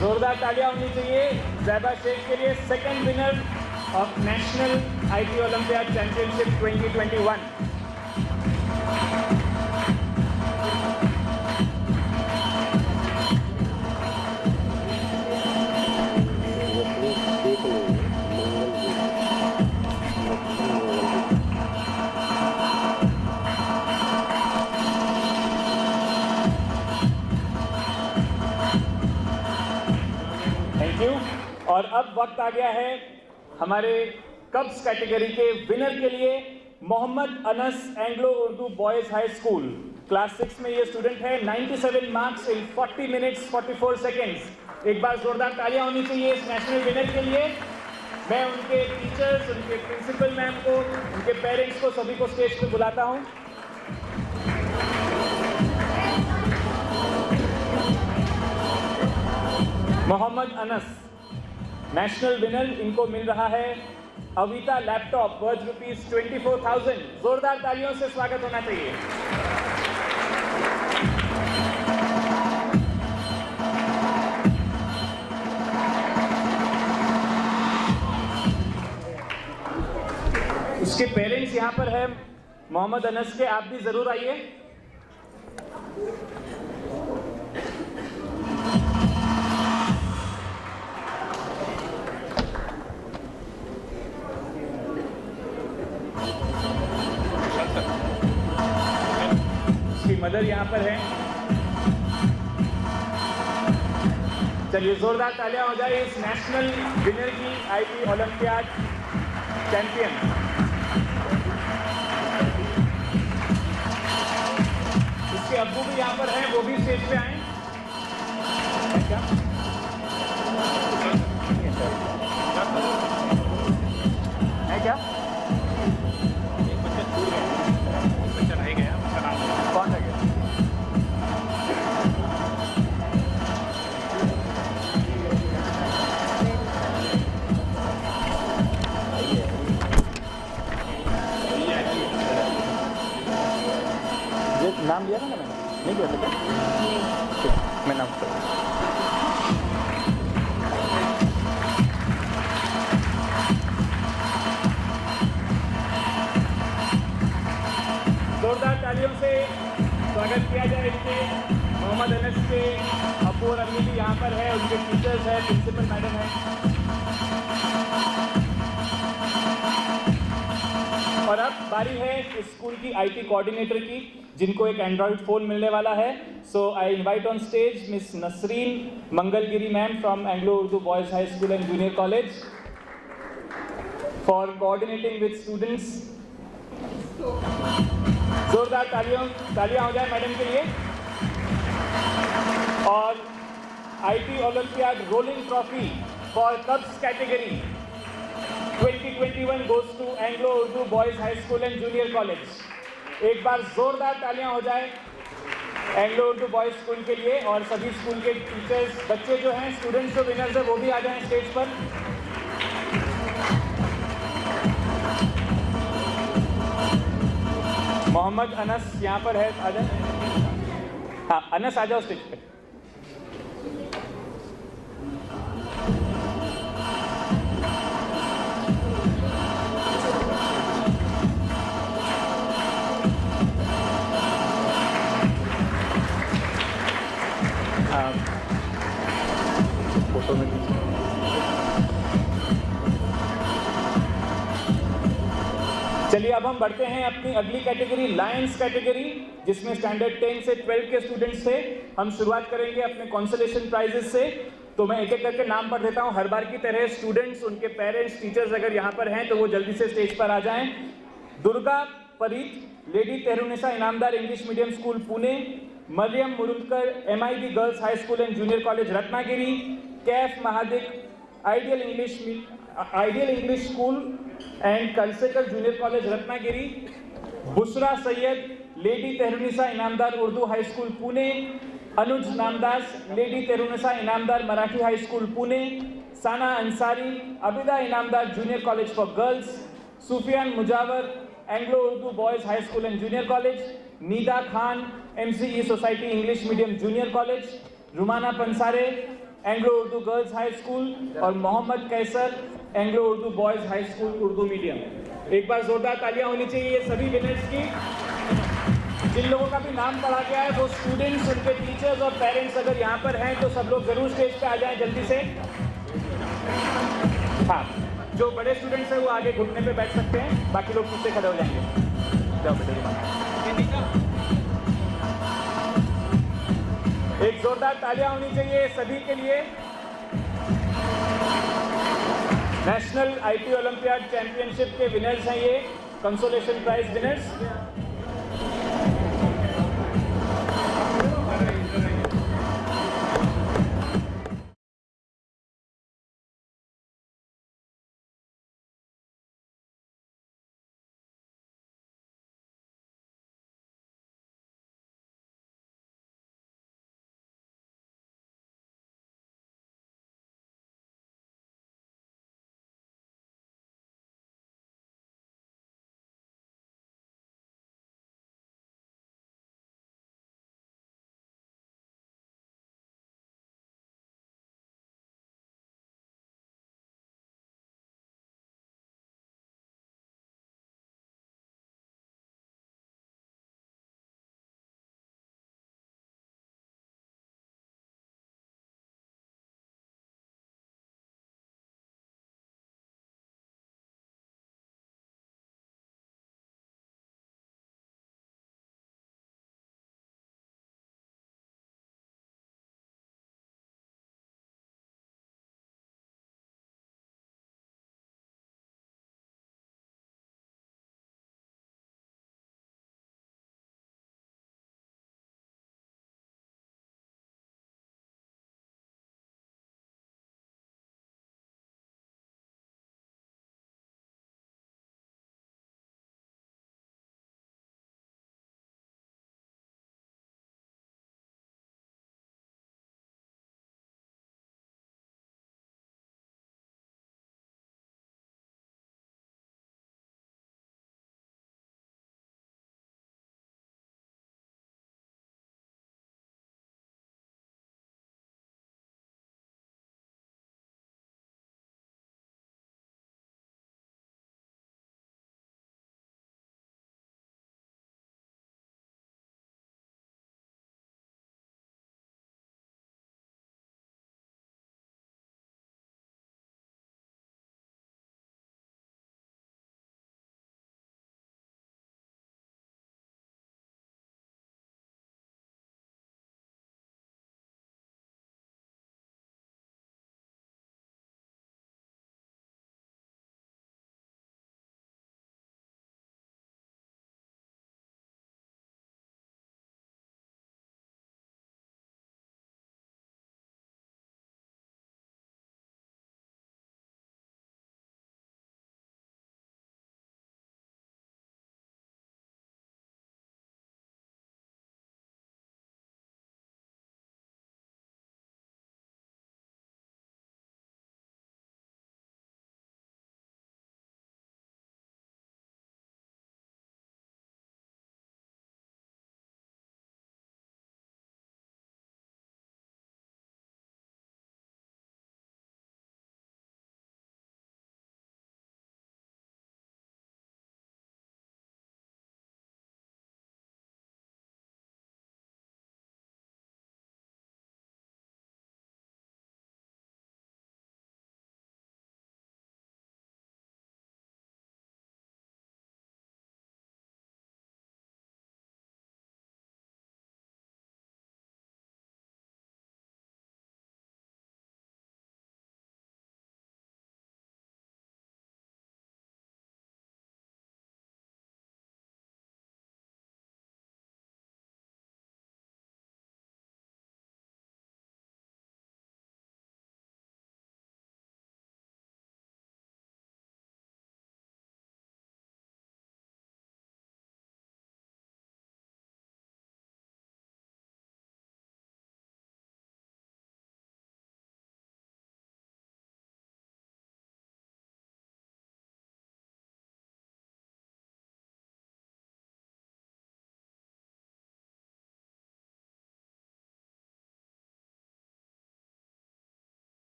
जोरदार तालियां होनी चाहिए जैबा शेख के लिए, second winner of National IT Olympiad Championship 2021. Thank you. और अब वक्त आ गया है हमारे कब्स कैटेगरी के विनर के लिए। Mohammad Anas, Anglo Urdu boys high school, class 6 में ये स्टूडेंट है, 97 मार्क्स इन 40 मिनट्स 44 सेकेंड्स। एक बार जोरदार तालियां होनी चाहिए इस नेशनल विनर के लिए। मैं उनके टीचर्स, उनके प्रिंसिपल मैम को, उनके पेरेंट्स को, सभी को स्टेज पे बुलाता हूं। मोहम्मद अनस नेशनल विनर, इनको मिल रहा है अविता लैपटॉप वर्थ रुपीज 24,000। जोरदार तालियों से स्वागत होना चाहिए। उसके पेरेंट्स यहां पर है मोहम्मद अनस के, आप भी जरूर आइए। मदर यहाँ पर है। चलिए जोरदार तालियां हो जाए इस नेशनल विनर की, IT ओलंपियाड चैंपियन। इसके अब्बू भी यहाँ पर हैं, वो भी स्टेज पे आए। क्या है क्या? कौन रह गया? नाम लिया था ना मैंने, नहीं लिया था क्या? ठीक, मैं नाम जोरदार तालियों से स्वागत किया जाए इनके। मोहम्मद अनस के अब्बू और अम्मी भी यहाँ पर है, उनके टीचर्स हैं, प्रिंसिपल मैडम है। और अब बारी है इस स्कूल की आईटी कोऑर्डिनेटर की, जिनको एक एंड्रॉइड फ़ोन मिलने वाला है। So I invite on stage miss Nasreen Mangalgiri ma'am from Anglo Urdu boys high school and junior college for coordinating with students. जोरदार तालियां हो जाए मैडम के लिए। और IT olympiad rolling trophy for cups category 2021 goes to Anglo Urdu boys high school and junior college. एक बार जोरदार तालियां हो जाए एंग्लो उर्दू बॉयज़ स्कूल के लिए। और सभी स्कूल के टीचर्स, बच्चे जो हैं, स्टूडेंट्स जो विनर्स हैं, वो भी आ जाएं स्टेज पर। मोहम्मद अनस यहाँ पर है, आ जाए। हाँ, अनस आ जाओ स्टेज पे। फोटो में चलिए अब हम बढ़ते हैं अपनी अगली कैटेगरी, लायंस कैटेगरी, जिसमें स्टैंडर्ड 10 से 12 के स्टूडेंट्स थे। हम शुरुआत करेंगे अपने कंसोलेशन प्राइजेस से। तो मैं एक एक करके नाम पढ़ देता हूँ। हर बार की तरह स्टूडेंट्स, उनके पेरेंट्स, टीचर्स अगर यहाँ पर हैं तो वो जल्दी से स्टेज पर आ जाएं। Durga Parit, lady Terunisa Inamdar English medium school Pune. Mariyam Murudkar, MIB girls high school and junior college Ratnagiri. Kaif Mahadik, ideal English school and Kalsekar junior college Ratnagiri. Bushra Syed, lady Terunisa Inamdar Urdu high school Pune. Anuj Namdas, lady Terunisa Inamdar Marathi high school Pune. Sana Ansari, Abida Inamdar junior college for girls. Sufiyan Mujawar, Anglo Urdu boys high school and junior college. नीदा Khan, MCE society English medium junior college. Rumana Pansare, Anglo Urdu girls high school. और Mohammed Kaiser, Anglo Urdu boys high school Urdu medium. एक बार जोरदार तालियां होनी चाहिए ये सभी winners की। जिन लोगों का भी नाम पढ़ा गया है वो स्टूडेंट्स, उनके टीचर्स और पेरेंट्स अगर यहाँ पर हैं तो सब लोग जरूर स्टेज पे आ जाएं जल्दी से। हाँ, जो बड़े स्टूडेंट्स हैं वो आगे घुटने पे बैठ सकते हैं, बाकी लोग पीछे खड़े हो जाएंगे। जाओ बेटे। एक जोरदार तालियां होनी चाहिए सभी के लिए। नेशनल आईटी ओलंपियाड चैंपियनशिप के विनर्स हैं ये, consolation prize winners.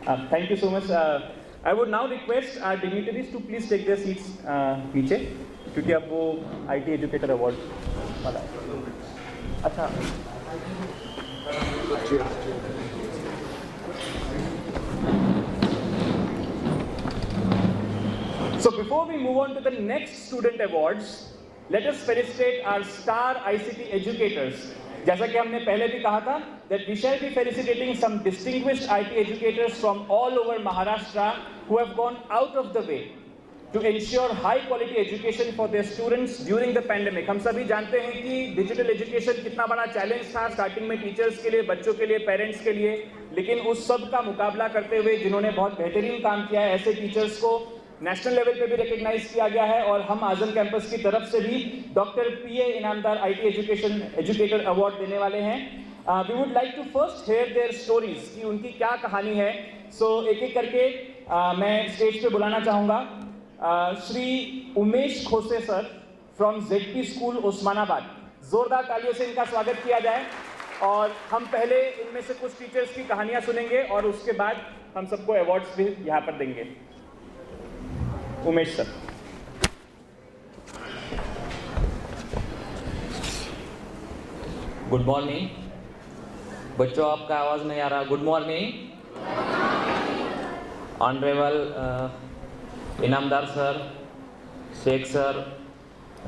Thank you so much. I would now request our dignitaries to please take their seats नीचे, क्योंकि अब वो IT एजुकेटर अवार्ड वाला है. अच्छा. So before we move on to the next student awards, let us felicitate our star ICT educators. जैसा कि हमने पहले भी कहा था, that we shall be felicitating some distinguished IT educators from all over Maharashtra who have gone out of the way to ensure high quality education for their students during the pandemic. हम सभी जानते हैं कि digital education कितना बड़ा challenge था starting में teachers के लिए, बच्चों के लिए, पेरेंट्स के लिए, लेकिन उस सब का मुकाबला करते हुए जिन्होंने बहुत बेहतरीन काम किया है, ऐसे टीचर्स को नेशनल लेवल पे भी रिकॉग्नाइज किया गया है और हम आजम कैंपस की तरफ से भी doctor P A Inamdar IT educator award देने वाले हैं. We would like to first hear their stories कि उनकी क्या कहानी है. सो एक एक करके मैं स्टेज पे बुलाना चाहूँगा Shri Umesh Khose sir from ZP school Osmanabad. जोरदार तालियों से इनका स्वागत किया जाए. और हम पहले इनमें से कुछ टीचर्स की कहानियाँ सुनेंगे और उसके बाद हम सबको अवार्ड्स भी यहाँ पर देंगे. उमेश सर. गुड मॉर्निंग बच्चों, आपका आवाज़ नहीं आ रहा. Good morning. Honourable Inamdar sir, Shaikh sir,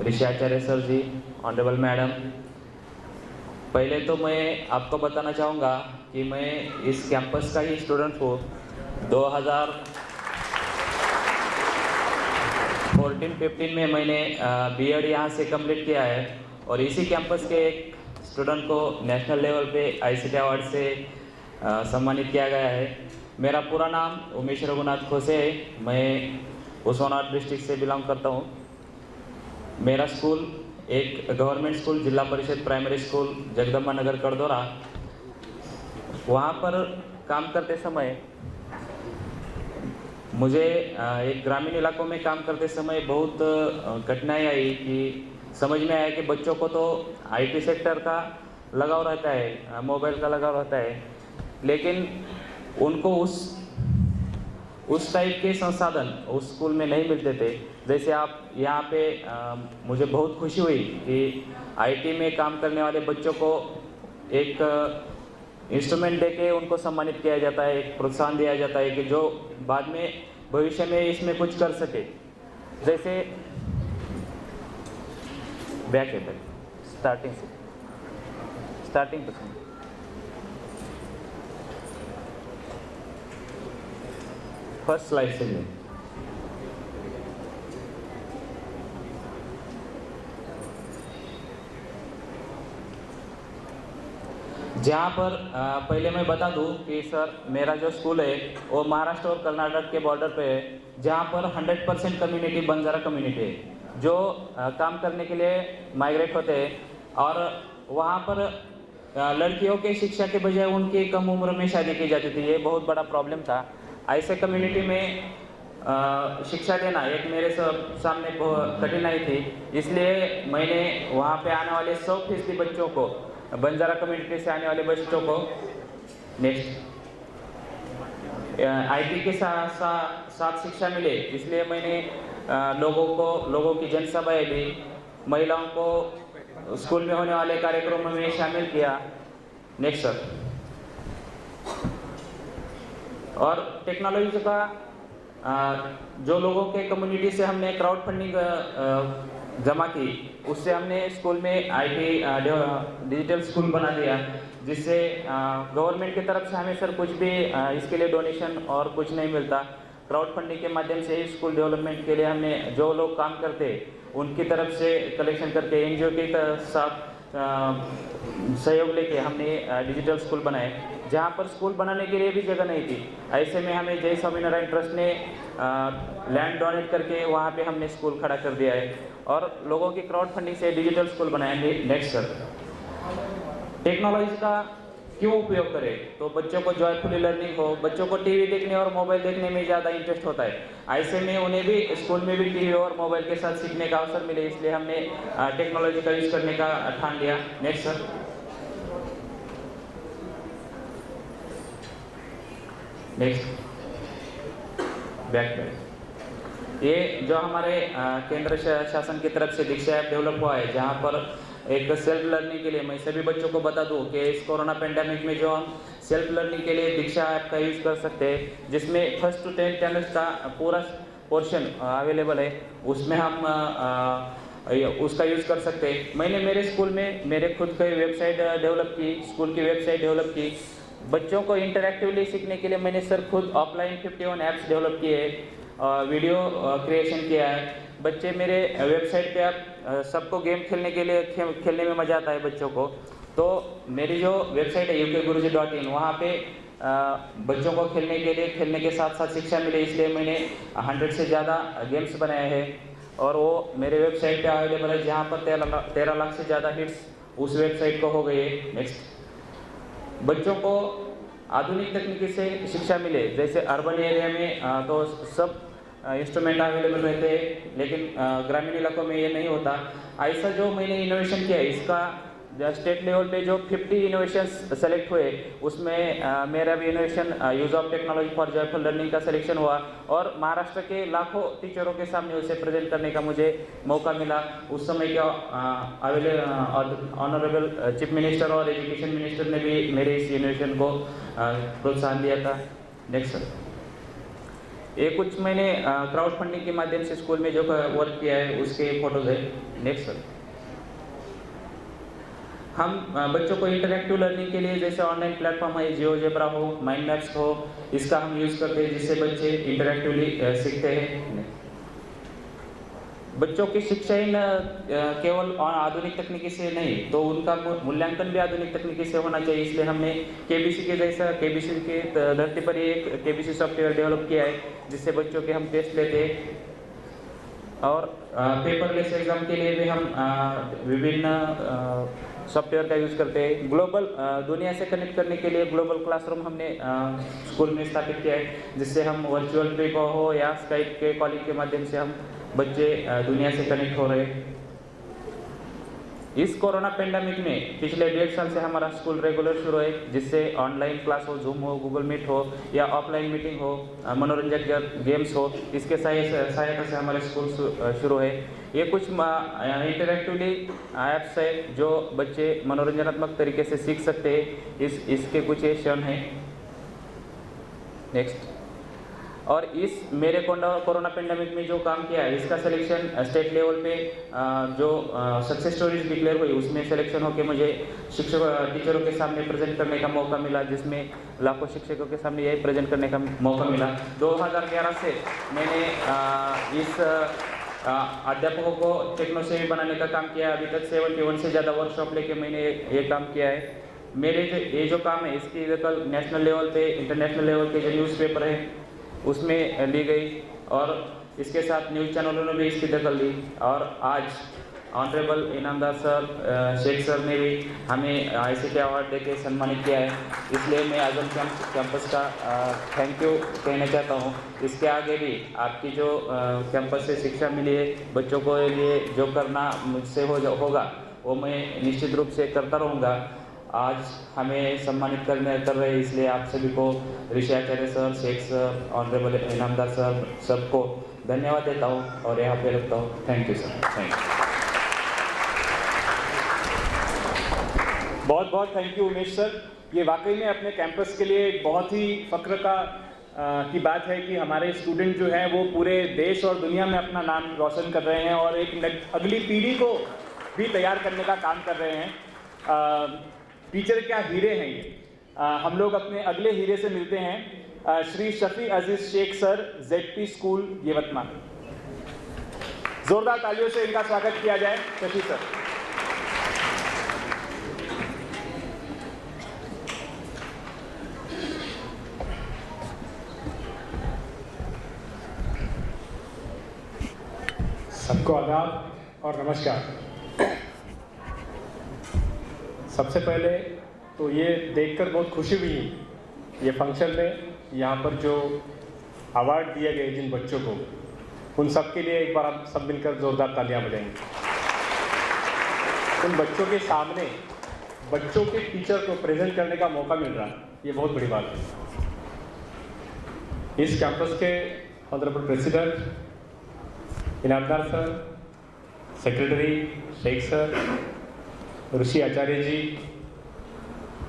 Rishi Acharya sir ji, honourable madam, पहले तो मैं आपको बताना चाहूँगा कि मैं इस कैंपस का ही स्टूडेंट हूँ. 2014-15 में मैंने बीएड यहाँ से कंप्लीट किया है और इसी कैंपस के एक स्टूडेंट को नेशनल लेवल पे आईसीटी अवार्ड से सम्मानित किया गया है. मेरा पूरा नाम उमेश रघुनाथ खोसे है. मैं उस्मानाबाद डिस्ट्रिक्ट से बिलोंग करता हूँ. मेरा स्कूल एक गवर्नमेंट स्कूल जिला परिषद प्राइमरी स्कूल जगदम्बा नगर करदोरा, वहाँ पर काम करते समय मुझे एक ग्रामीण इलाकों में काम करते समय बहुत कठिनाई आई कि समझ में आया कि बच्चों को तो आईटी सेक्टर का लगाव रहता है, मोबाइल का लगाव रहता है, लेकिन उनको उस टाइप के संसाधन उस स्कूल में नहीं मिलते थे. जैसे आप यहाँ पे मुझे बहुत खुशी हुई कि आईटी में काम करने वाले बच्चों को एक इंस्ट्रूमेंट देके उनको सम्मानित किया जाता है, एक प्रोत्साहन दिया जाता है कि जो बाद में भविष्य में इसमें कुछ कर सके. जैसे बैक है बैक स्टार्टिंग फर्स्ट स्लाइड से ले. जहाँ पर पहले मैं बता दूँ कि सर मेरा जो स्कूल है वो महाराष्ट्र और कर्नाटक के बॉर्डर पे है, जहाँ पर 100% कम्युनिटी बंजारा कम्युनिटी है जो काम करने के लिए माइग्रेट होते हैं. और वहाँ पर लड़कियों के शिक्षा के बजाय उनकी कम उम्र में शादी की जाती थी. ये बहुत बड़ा प्रॉब्लम था. ऐसे कम्युनिटी में शिक्षा देना एक मेरे सामने कठिनाई थी. इसलिए मैंने वहाँ पे आने वाले 100% बच्चों को, बंजारा कम्युनिटी से आने वाले बच्चों को नेक्स्ट आईटी के साथ शिक्षा मिले, इसलिए मैंने लोगों की जनसभाएं भी, महिलाओं को स्कूल में होने वाले कार्यक्रमों में शामिल किया. Next sir. और टेक्नोलॉजी का जो लोगों के कम्युनिटी से हमने क्राउड फंडिंग जमा की, उससे हमने स्कूल में आईटी डिजिटल स्कूल बना दिया, जिससे गवर्नमेंट की तरफ से हमें सर कुछ भी इसके लिए डोनेशन और कुछ नहीं मिलता. क्राउड फंडिंग के माध्यम से ही स्कूल डेवलपमेंट के लिए हमने जो लोग काम करते उनकी तरफ से कलेक्शन करके एनजीओ के साथ सहयोग लेके हमने डिजिटल स्कूल बनाए, जहाँ पर स्कूल बनाने के लिए भी जगह नहीं थी. ऐसे में हमें जय स्वामीनारायण ट्रस्ट ने लैंड डोनेट करके वहाँ पे हमने स्कूल खड़ा कर दिया है और लोगों की क्राउड फंडिंग से डिजिटल स्कूल बनाया. Next sir. टेक्नोलॉजी का क्यों उपयोग करें? तो बच्चों को जॉयफुली लर्निंग हो, बच्चों को टीवी देखने और मोबाइल देखने में ज़्यादा इंटरेस्ट होता है. ऐसे में उन्हें भी स्कूल में भी टीवी और मोबाइल के साथ सीखने का अवसर मिले, इसलिए हमने टेक्नोलॉजी का यूज़ करने का ठान लिया. Next sir. नेक्स्ट बैक ये जो हमारे केंद्र शासन की तरफ से दीक्षा ऐप डेवलप हुआ है, जहाँ पर एक सेल्फ लर्निंग के लिए मैं सभी बच्चों को बता दूं कि इस कोरोना पेंडेमिक में जो हम सेल्फ लर्निंग के लिए दीक्षा ऐप का यूज़ कर सकते हैं, जिसमें 1st to 10th स्टैंडर्ड का पूरा पोर्शन अवेलेबल है, उसमें हम उसका यूज़ कर सकते हैं। मैंने मेरे स्कूल में मेरे खुद की वेबसाइट डेवलप की, स्कूल की वेबसाइट डेवलप की। बच्चों को इंटरैक्टिवली सीखने के लिए मैंने सर खुद ऑफलाइन 51 ऐप्स डेवलप किए हैं, वीडियो क्रिएशन किया है। बच्चे मेरे वेबसाइट पे आप सबको गेम खेलने के लिए खेलने में मज़ा आता है बच्चों को, तो मेरी जो वेबसाइट है ukguruji.in, वहाँ पे बच्चों को खेलने के साथ साथ शिक्षा मिले, इसलिए मैंने 100 से ज़्यादा गेम्स बनाए हैं और वो मेरे वेबसाइट पे अवेलेबल है, जहाँ पर 13 लाख से ज़्यादा हिट्स उस वेबसाइट को हो गई है। नेक्स्ट, बच्चों को आधुनिक तकनीकी से शिक्षा मिले, जैसे अर्बन एरिया में तो सब इंस्ट्रूमेंट अवेलेबल रहते हैं, लेकिन ग्रामीण इलाकों में ये नहीं होता। ऐसा जो मैंने इनोवेशन किया है, इसका स्टेट लेवल पे जो 50 इनोवेशंस सेलेक्ट हुए, उसमें मेरा भी innovation use of technology for joyful learning का सिलेक्शन हुआ और महाराष्ट्र के लाखों टीचरों के सामने उसे प्रेजेंट करने का मुझे मौका मिला। उस समय क्या ऑनरेबल चीफ मिनिस्टर और एजुकेशन मिनिस्टर ने भी मेरे इस इनोवेशन को प्रोत्साहन दिया था। नेक्स्ट सर, ये कुछ मैंने क्राउड फंडिंग के माध्यम से स्कूल में जो वर्क किया है उसके फोटोज है। नेक्स्ट सर, हम बच्चों को इंटरैक्टिव लर्निंग के लिए जैसे ऑनलाइन प्लेटफॉर्म है, जियोजेब्रा हो, माइंड मैप्स हो, इसका हम यूज़ करते हैं, जिससे बच्चे इंटरैक्टिवली सीखते हैं। बच्चों की शिक्षा ही न केवल आधुनिक तकनीकी से नहीं, तो उनका मूल्यांकन भी आधुनिक तकनीकी से होना चाहिए। इसलिए हमने केबीसी के जैसा केबीसी के धरती पर एक केबीसी सॉफ्टवेयर डेवलप किया है, जिससे बच्चों के हम टेस्ट लेते हैं और पेपरलेस एग्जाम के लिए भी हम विभिन्न सॉफ्टवेयर का यूज़ करते हैं। ग्लोबल दुनिया से कनेक्ट करने के लिए ग्लोबल क्लासरूम हमने स्कूल में स्थापित किया है, जिससे हम वर्चुअल ट्रिप हो या स्काइप के कॉलिंग के माध्यम से हम बच्चे दुनिया से कनेक्ट हो रहे हैं। इस कोरोना पेंडेमिक में पिछले 1.5 साल से हमारा स्कूल रेगुलर शुरू है, जिससे ऑनलाइन क्लास हो, जूम हो, गूगल मीट हो या ऑफलाइन मीटिंग हो, मनोरंजक गेम्स हो, इसके सहायता से हमारे स्कूल शुरू है। ये कुछ इंटरैक्टिवली ऐप्स है जो बच्चे मनोरंजनात्मक तरीके से सीख सकते हैं। इसके कुछ ये क्षण हैं। नेक्स्ट, और इस मेरे कोरोना पेंडेमिक में जो काम किया है, इसका सिलेक्शन स्टेट लेवल पे जो सक्सेस स्टोरीज डिक्लेयर हुई, उसमें सिलेक्शन होकर मुझे टीचरों के सामने प्रेजेंट करने का मौका मिला, जिसमें लाखों शिक्षकों के सामने यही प्रेजेंट करने का मौका मिला। 2011 से मैंने इस अध्यापकों को टेक्नो सेवी बनाने का काम किया। अभी तक 71 से ज़्यादा वर्कशॉप लेके मैंने ये काम किया है। मेरे ये जो काम है, इसकी दखल नेशनल लेवल पे, इंटरनेशनल लेवल पे जो न्यूज़पेपर है उसमें ली गई और इसके साथ न्यूज़ चैनलों ने भी इसकी दखल ली। और आज honourable Inamdar sir Shaikh sir ने भी हमें ICT अवार्ड देके सम्मानित किया है, इसलिए मैं आजम कैंपस का थैंक यू कहना चाहता हूँ। इसके आगे भी आपकी जो कैंपस से शिक्षा मिली है, बच्चों को लिए जो करना मुझसे होगा वो मैं निश्चित रूप से करता रहूँगा। आज हमें सम्मानित कर रहे, इसलिए आप सभी को Rishi Acharya sir, Shaikh sir, honourable Inamdar sir, सबको धन्यवाद देता हूँ और यहाँ पे रखता हूँ। Thank you sir. Thank you. बहुत बहुत थैंक यू उमेश सर। ये वाकई में अपने कैंपस के लिए एक बहुत ही फ़ख्र की बात है कि हमारे स्टूडेंट जो हैं वो पूरे देश और दुनिया में अपना नाम रोशन कर रहे हैं और एक अगली पीढ़ी को भी तैयार करने का काम कर रहे हैं। टीचर क्या हीरे हैं ये। हम लोग अपने अगले हीरे से मिलते हैं, Shri Shafi Aziz Shaikh sir, ZP school Yavatmal. जोरदार तालियों से इनका स्वागत किया जाए। शफी सर। सबको आदाब और नमस्कार। सबसे पहले तो ये देखकर बहुत खुशी हुई ये फंक्शन में, यहाँ पर जो अवार्ड दिए गए जिन बच्चों को, उन सब के लिए एक बार आप सब मिलकर ज़ोरदार तालियां बजाएंगे। उन बच्चों के सामने बच्चों के टीचर को प्रेजेंट करने का मौका मिल रहा है, ये बहुत बड़ी बात है। इस कैंपस के honourable president Inamdar sir, secretary Shaikh sir, Rishi Acharya ji,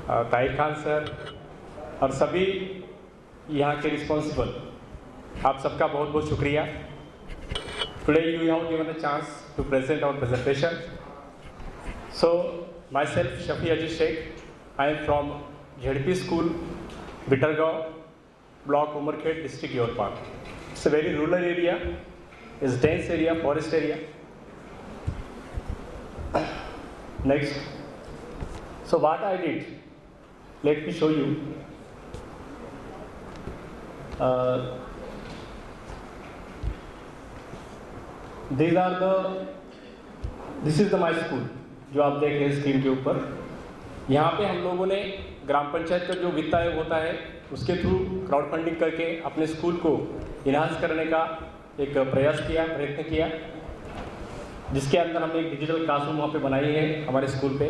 Tahir Khan sir और सभी यहाँ के रिस्पॉन्सिबल, आप सबका बहुत बहुत शुक्रिया। Today you have given a chance to present our presentation. So myself Shafi Aziz Sheikh, I am from ZP School, Bittergaon, Block Umarkhed, District Yorpa. It's a very rural area, it's dense area, forest area. Next. So what I did, let me show you. This is the my school, जो आप देख रहे हैं screen के ऊपर। यहाँ पे हम लोगों ने ग्राम पंचायत का जो वित्त आयोग होता है उसके थ्रू क्राउड फंडिंग करके अपने स्कूल को इन्हांस करने का एक प्रयत्न किया, जिसके अंदर हमने एक डिजिटल क्लासरूम वहाँ पे बनाई है हमारे स्कूल पे।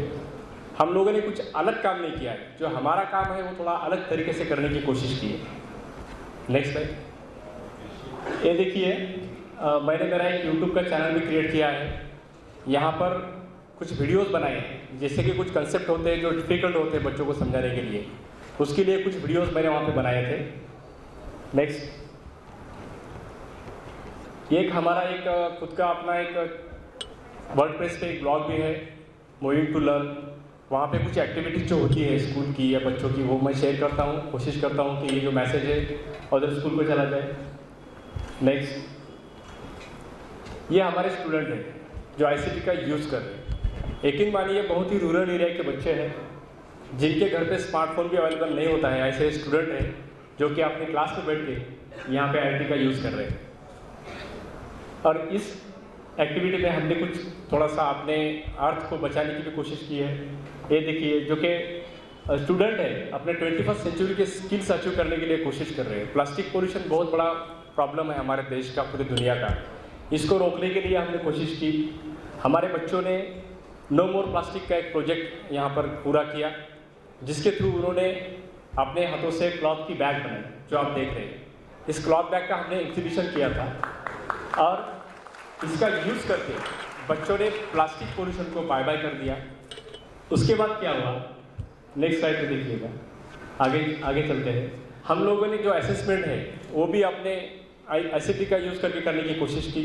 हम लोगों ने कुछ अलग काम नहीं किया है, जो हमारा काम है वो थोड़ा अलग तरीके से करने की कोशिश की है। Next slide. ये देखिए, मैंने मेरा एक यूट्यूब का चैनल भी क्रिएट किया है। यहाँ पर कुछ वीडियोस बनाए हैं, जैसे कि कुछ कंसेप्ट होते हैं जो डिफिकल्ट होते हैं बच्चों को समझाने के लिए, उसके लिए कुछ वीडियोस मैंने वहाँ पे बनाए थे। नेक्स्ट, ये एक हमारा एक खुद का अपना एक वर्डप्रेस पे एक ब्लॉग भी है, मूविंग टू लर्न। वहाँ पे कुछ एक्टिविटीज जो होती है स्कूल की या बच्चों की, वो मैं शेयर करता हूँ, कोशिश करता हूँ कि ये जो मैसेज है उधर स्कूल को चला जाए। नेक्स्ट, ये हमारे स्टूडेंट हैं जो ICT का यूज़ कर रहे हैं। यकीन मानिए बहुत ही रूरल एरिया के बच्चे हैं जिनके घर पे स्मार्टफोन भी अवेलेबल नहीं होता है। ऐसे स्टूडेंट हैं जो कि अपनी क्लास में बैठ के यहाँ पे IT का यूज़ कर रहे हैं। और इस एक्टिविटी में हमने कुछ थोड़ा सा अपने अर्थ को बचाने की भी कोशिश की है। ये देखिए, जो कि स्टूडेंट है अपने 21st सेंचुरी के स्किल्स अचीव करने के लिए कोशिश कर रहे हैं। प्लास्टिक पोल्यूशन बहुत बड़ा प्रॉब्लम है हमारे देश का, पूरी दुनिया का। इसको रोकने के लिए हमने कोशिश की। हमारे बच्चों ने नो मोर प्लास्टिक का एक प्रोजेक्ट यहाँ पर पूरा किया, जिसके थ्रू उन्होंने अपने हाथों से क्लॉथ की बैग बनाई, जो आप देख रहे हैं। इस क्लॉथ बैग का हमने एग्जीबिशन किया था और इसका यूज़ करके बच्चों ने प्लास्टिक पोल्यूशन को बाय बाय कर दिया। उसके बाद क्या हुआ, नेक्स्ट स्लाइड पे देखिएगा, आगे चलते हैं। हम लोगों ने जो असेसमेंट है वो भी अपने ICT का यूज़ करके करने की कोशिश की,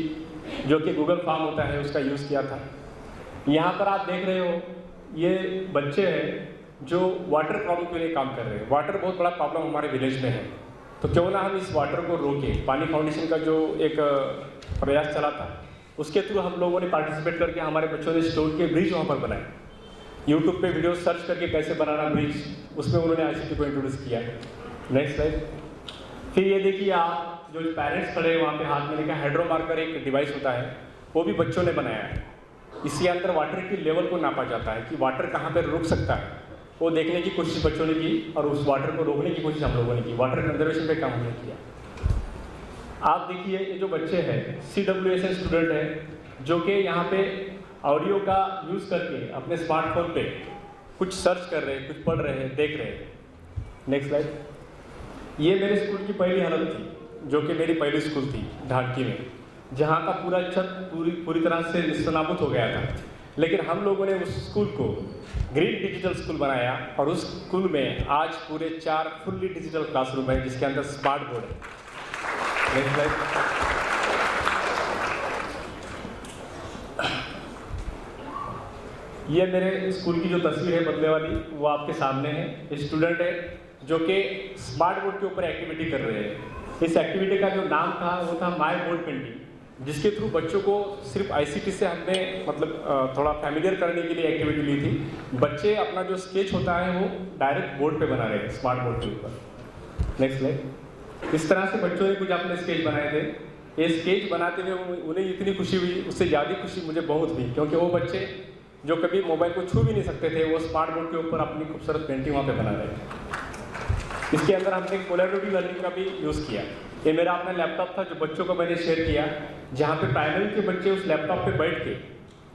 जो कि गूगल फॉर्म होता है उसका यूज़ किया था। यहाँ पर आप देख रहे हो, ये बच्चे हैं जो वाटर प्रॉब्लम के लिए काम कर रहे हैं। वाटर बहुत बड़ा प्रॉब्लम हमारे विलेज में है, तो क्यों ना हम इस वाटर को रोके। पानी फाउंडेशन का जो एक प्रयास चला था, उसके थ्रू हम लोगों ने पार्टिसिपेट करके हमारे बच्चों ने स्टोन के ब्रिज वहाँ पर बनाए। यूट्यूब पे वीडियो सर्च करके कैसे बनाना ब्रिज, उसमें उन्होंने ICT को इंट्रोड्यूस किया। Next slide. फिर ये देखिए, आप जो पेरेंट्स खड़े हैं वहाँ पे हाथ में लेकर हाइड्रो मार्कर एक डिवाइस होता है, वो भी बच्चों ने बनाया है। इसके अंदर वाटर की लेवल को नापा जाता है कि वाटर कहाँ पे रुक सकता है, वो देखने की कोशिश बच्चों ने की और उस वाटर को रोकने की कोशिश हम लोगों ने की। वाटर कंजर्वेशन पे काम हमने किया। आप देखिए, ये जो बच्चे हैं CWSN स्टूडेंट हैं, जो कि यहाँ पे ऑडियो का यूज़ करके अपने स्मार्टफोन पे कुछ सर्च कर रहे हैं, कुछ पढ़ रहे हैं, देख रहे हैं। Next slide. ये मेरे स्कूल की पहली हालत थी, जो कि मेरी पहली स्कूल थी ढाकी में, जहाँ का पूरा छत पूरी तरह से निस्तानाबूद हो गया था। लेकिन हम लोगों ने उस स्कूल को ग्रीन डिजिटल स्कूल बनाया और उस स्कूल में आज पूरे 4 फुल्ली डिजिटल क्लासरूम है, जिसके अंदर स्मार्ट बोर्ड है। Next slide. ये मेरे स्कूल की जो तस्वीर है बदले वाली, वो आपके सामने है। स्टूडेंट है जो कि स्मार्ट बोर्ड के ऊपर एक्टिविटी कर रहे हैं। इस एक्टिविटी का जो नाम था वो था माय बोर्ड पेंटिंग, जिसके थ्रू बच्चों को सिर्फ ICT से हमने मतलब थोड़ा फैमिलियर करने के लिए एक्टिविटी ली थी। बच्चे अपना जो स्केच होता है वो डायरेक्ट बोर्ड पे बना रहे हैं, स्मार्ट बोर्ड के ऊपर। Next slide. इस तरह से बच्चों ने कुछ अपने स्केच बनाए थे। ये स्केच बनाते हुए उन्हें इतनी खुशी हुई, उससे ज़्यादा खुशी मुझे बहुत हुई, क्योंकि वो बच्चे जो कभी मोबाइल को छू भी नहीं सकते थे, वो स्मार्ट बोर्ड के ऊपर अपनी खूबसूरत पेंटिंग वहाँ पे बना रहे थे। इसके अंदर हमने कोलैबोरेटिव लर्निंग का भी यूज़ किया। ये मेरा अपना लैपटॉप था जो बच्चों को मैंने शेयर किया, जहाँ पे प्राइमरी के बच्चे उस लैपटॉप पे बैठ के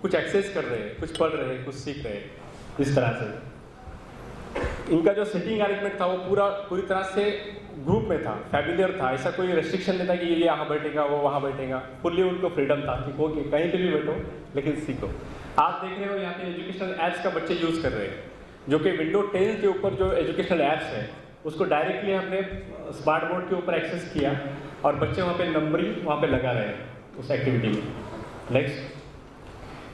कुछ एक्सेस कर रहे हैं, कुछ पढ़ रहे हैं, कुछ सीख रहे हैं, इस तरह से। इनका जो सिटिंग अरेंजमेंट था वो पूरी तरह से ग्रुप में था, फैमिलियर था। ऐसा कोई रेस्ट्रिक्शन नहीं था कि ये यहाँ बैठेगा वो वहाँ बैठेगा। फुल्ली उनको फ्रीडम था कि वो कहीं पे भी बैठो लेकिन सीखो। आप देख रहे हो यहाँ पे एजुकेशनल ऐप्स का बच्चे यूज़ कर रहे हैं, जो कि विंडो 10 के ऊपर जो एजुकेशनल ऐप्स है उसको डायरेक्टली हमने स्मार्ट बोर्ड के ऊपर एक्सेस किया और बच्चे वहाँ पे नंबरिंग वहाँ पे लगा रहे हैं उस एक्टिविटी में। नेक्स्ट,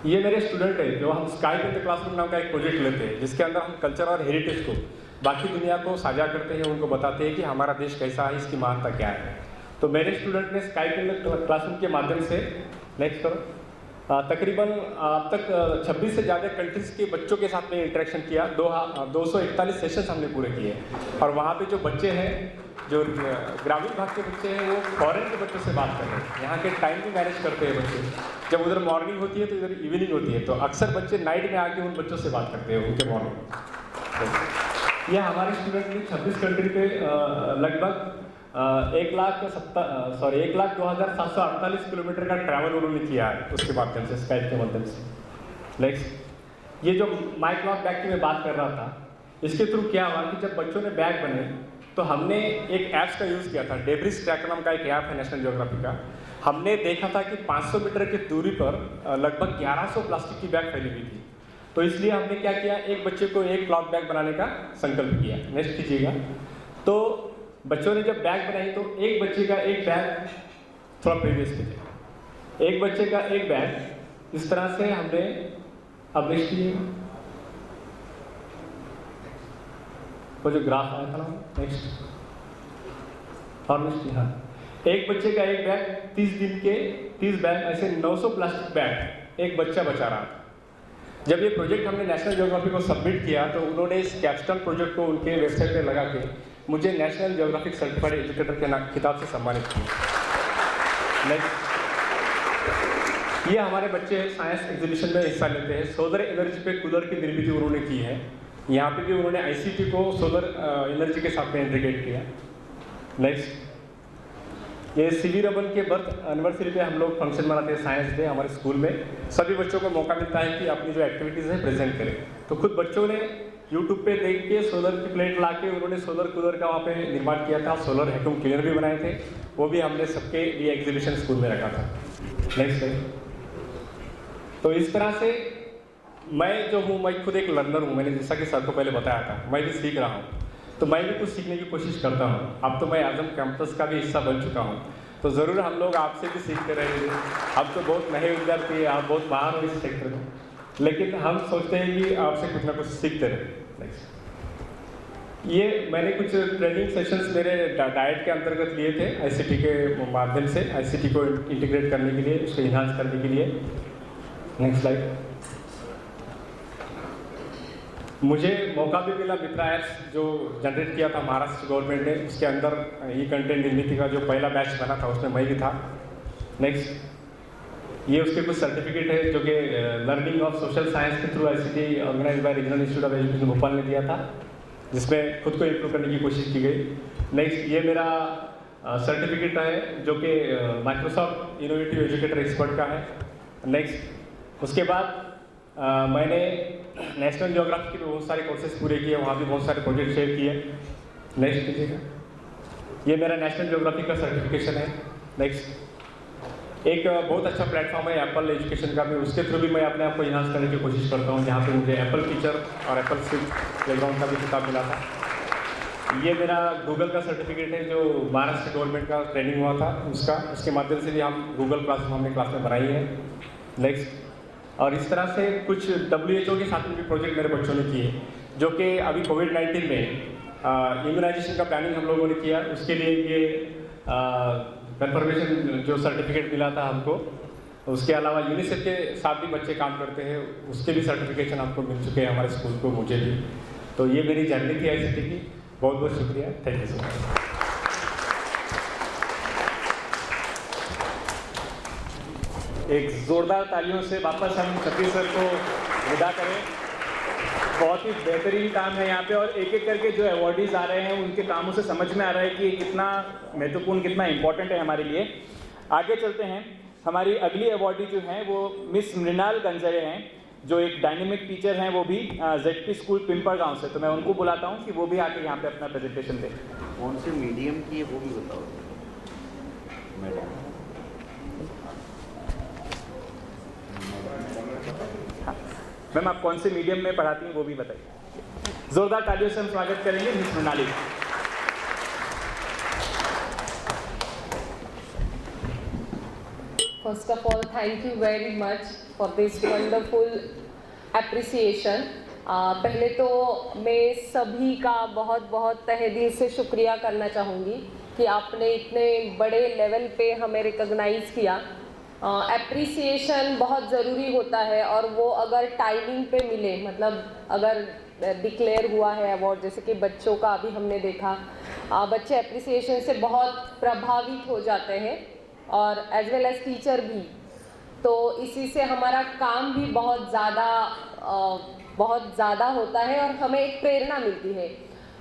ये मेरे स्टूडेंट है जो हम स्काई इन द क्लासरूम नाम का एक प्रोजेक्ट लेते हैं, जिसके अंदर हम कल्चर और हेरिटेज को बाकी दुनिया को साझा करते हैं, उनको बताते हैं कि हमारा देश कैसा है, इसकी महानता क्या है। तो मेरे स्टूडेंट ने स्काई इन द क्लासरूम के माध्यम से नेक्स्ट करो तकरीबन अब तक 26 से ज़्यादा कंट्रीज़ के बच्चों के साथ में इंटरेक्शन किया। 241 सेशंस हमने पूरे किए और वहाँ पे जो बच्चे हैं, जो ग्रामीण भाग के बच्चे हैं, वो फॉरेन के बच्चों से बात कर रहे हैं। यहाँ के टाइम भी मैनेज करते हैं बच्चे, जब उधर मॉर्निंग होती है तो इधर इवनिंग होती है, तो अक्सर बच्चे नाइट में आके उन बच्चों से बात करते हैं उनके मॉर्निंग। यह हमारे स्टूडेंट ने 26 कंट्री पे लगभग 1,02,748 किलोमीटर का ट्रैवल उन्होंने किया है उसके माध्यम से, स्काइप के माध्यम से। नेक्स्ट, ये जो माई क्लॉक बैग की मैं बात कर रहा था, इसके थ्रू क्या हुआ कि जब बच्चों ने बैग बने तो हमने एक ऐप्स का यूज़ किया था। डेब्रिस ट्रैकर नाम का एक ऐप है नेशनल ज्योग्राफी का। हमने देखा था कि 500 मीटर की दूरी पर लगभग 1100 प्लास्टिक की बैग फैली हुई थी। तो इसलिए हमने क्या किया, एक बच्चे को एक क्लॉथ बैग बनाने का संकल्प किया। नेक्स्ट कीजिएगा। तो बच्चों ने जब बैग बनाई तो एक बच्चे का एक बैग, थोड़ा प्रीवियस कीजिए, एक बच्चे का एक बैग इस तरह से हमने, अब नेक्स्ट कीजिएगा, वो जो ग्राफ आया था ना, नेक्स्ट और नेक्स्ट, हाँ, एक बच्चे का एक बैग, 30 दिन के 30 बैग, ऐसे 900 प्लास्टिक बैग एक बच्चा बचा रहा था। जब ये प्रोजेक्ट हमने नेशनल ज्योग्राफी को सबमिट किया तो उन्होंने इस कैप्स्टोन प्रोजेक्ट को उनके वेबसाइट पे लगा के मुझे नेशनल ज्योग्राफिक सर्टिफाइड एजुकेटर के खिताब से सम्मानित किया। नेक्स्ट, ये हमारे बच्चे साइंस एग्जीबिशन में हिस्सा लेते हैं। सोलर एनर्जी पे कूलर की निर्मित उन्होंने की है। यहाँ पे भी उन्होंने ICT को सोलर एनर्जी के साथ में इंटीग्रेट किया। नेक्स्ट, ये CV रमन के बर्थ एनिवर्सरी पे हम लोग फंक्शन मनाते हैं, साइंस डे, हमारे स्कूल में सभी बच्चों को मौका मिलता है कि अपनी जो एक्टिविटीज़ है प्रेजेंट करें। तो खुद बच्चों ने YouTube पे देख के सोलर की प्लेट ला के उन्होंने सोलर कूलर का वहाँ पे निर्माण किया था। सोलर वैक्यूम क्लीनर भी बनाए थे, वो भी हमने सबके लिए एग्जीबिशन स्कूल में रखा था। नेक्स्ट, तो इस तरह से मैं जो हूँ, मैं खुद एक लर्नर हूँ। मैंने जैसा कि सर को पहले बताया था, मैं भी सीख रहा हूँ, तो मैं भी कुछ सीखने की कोशिश करता हूँ। अब तो मैं आजम कैंपस का भी हिस्सा बन चुका हूँ, तो ज़रूर हम लोग आपसे भी सीखते रहेंगे। अब तो बहुत नए विद्यार्थी हैं, आप बहुत महान हो इस सेक्टर में, लेकिन हम सोचते हैं कि आपसे कुछ ना कुछ सीखते रहें। नेक्स्ट, ये मैंने कुछ ट्रेनिंग सेशंस मेरे डाइट के अंतर्गत लिए थे ICT के माध्यम से, ICT को इंटीग्रेट करने के लिए, उसको इन्हांस करने के लिए। Next slide. मुझे मौका भी मिला मित्रा ऐप्स जो जनरेट किया था महाराष्ट्र गवर्नमेंट ने, उसके अंदर ई कंटेंट निर्मित का जो पहला बैच बना था उसमें मैं भी था। नेक्स्ट, ये उसके कुछ सर्टिफिकेट है जो कि लर्निंग ऑफ सोशल साइंस के through ICT organise by regional institute of education Bhopal ने दिया था, जिसमें खुद को इम्प्रूव करने की कोशिश की गई। नेक्स्ट, ये मेरा सर्टिफिकेट है जो कि माइक्रोसॉफ्ट इनोवेटिव एजुकेटर एक्सपर्ट का है। नेक्स्ट, उसके बाद मैंने नेशनल ज्योग्राफी के बहुत सारे कोर्सेज पूरे किए, वहाँ भी बहुत सारे प्रोजेक्ट शेयर किए। नेक्स्ट कीजिएगा। ये मेरा नेशनल ज्योग्राफी का सर्टिफिकेशन है। नेक्स्ट, एक बहुत अच्छा प्लेटफॉर्म है एप्पल एजुकेशन का भी, उसके थ्रू भी मैं अपने आप को इन्हांस करने की कोशिश करता हूँ, जहाँ पे मुझे एप्पल टीचर और एप्पल स्विच बैकग्राउंड का भी खिताब मिला था। ये मेरा गूगल का सर्टिफिकेट है जो महाराष्ट्र गवर्नमेंट का ट्रेनिंग हुआ था उसका, उसके माध्यम से भी हम गूगल क्लास हमने क्लास में बनाई है। नेक्स्ट, और इस तरह से कुछ WHO के साथ में भी प्रोजेक्ट मेरे बच्चों ने किए, जो कि अभी कोविड-19 में इम्यूनाइजेशन का प्लानिंग हम लोगों ने किया, उसके लिए ये कंफर्मेशन जो सर्टिफिकेट मिला था हमको। उसके अलावा यूनिसेफ के साथ भी बच्चे काम करते हैं, उसके भी सर्टिफिकेशन आपको मिल चुके हैं हमारे स्कूल को, मुझे भी। तो ये मेरी जर्नी थी ICT की। बहुत बहुत शुक्रिया, थैंक यू सो मच। एक जोरदार तालियों से वापस हम सतीश सर को विदा करें। बहुत ही बेहतरीन काम है यहाँ पे, और एक एक करके जो अवॉर्डीज आ रहे हैं उनके कामों से समझ में आ रहा है कि कितना महत्वपूर्ण, कितना इम्पोर्टेंट है हमारे लिए। आगे चलते हैं। हमारी अगली अवॉर्डी जो हैं वो मिस मृणाल गंजरे हैं, जो एक डायनेमिक टीचर हैं, वो भी ZP स्कूल पिंपलगांव से, तो मैं उनको बुलाता हूँ कि वो भी आके यहाँ पे अपना प्रेजेंटेशन दें। कौन से मीडियम की है वो भी बताओ मैडम। मैम आप कौन से मीडियम में पढ़ाती हैं वो भी बताइए। जोरदार तालियों से हम स्वागत करेंगे miss Mrinali. First of all, thank you very much for this wonderful appreciation. पहले तो मैं सभी का बहुत बहुत तहे दिल से शुक्रिया करना चाहूँगी कि आपने इतने बड़े लेवल पे हमें रिकॉग्नाइज़ किया। एप्रिसिएशन बहुत ज़रूरी होता है और वो अगर टाइमिंग पे मिले, मतलब अगर डिक्लेयर हुआ है अवार्ड, जैसे कि बच्चों का अभी हमने देखा, बच्चे एप्रिसिएशन से बहुत प्रभावित हो जाते हैं और एज वेल एज टीचर भी। तो इसी से हमारा काम भी बहुत ज़्यादा होता है और हमें एक प्रेरणा मिलती है।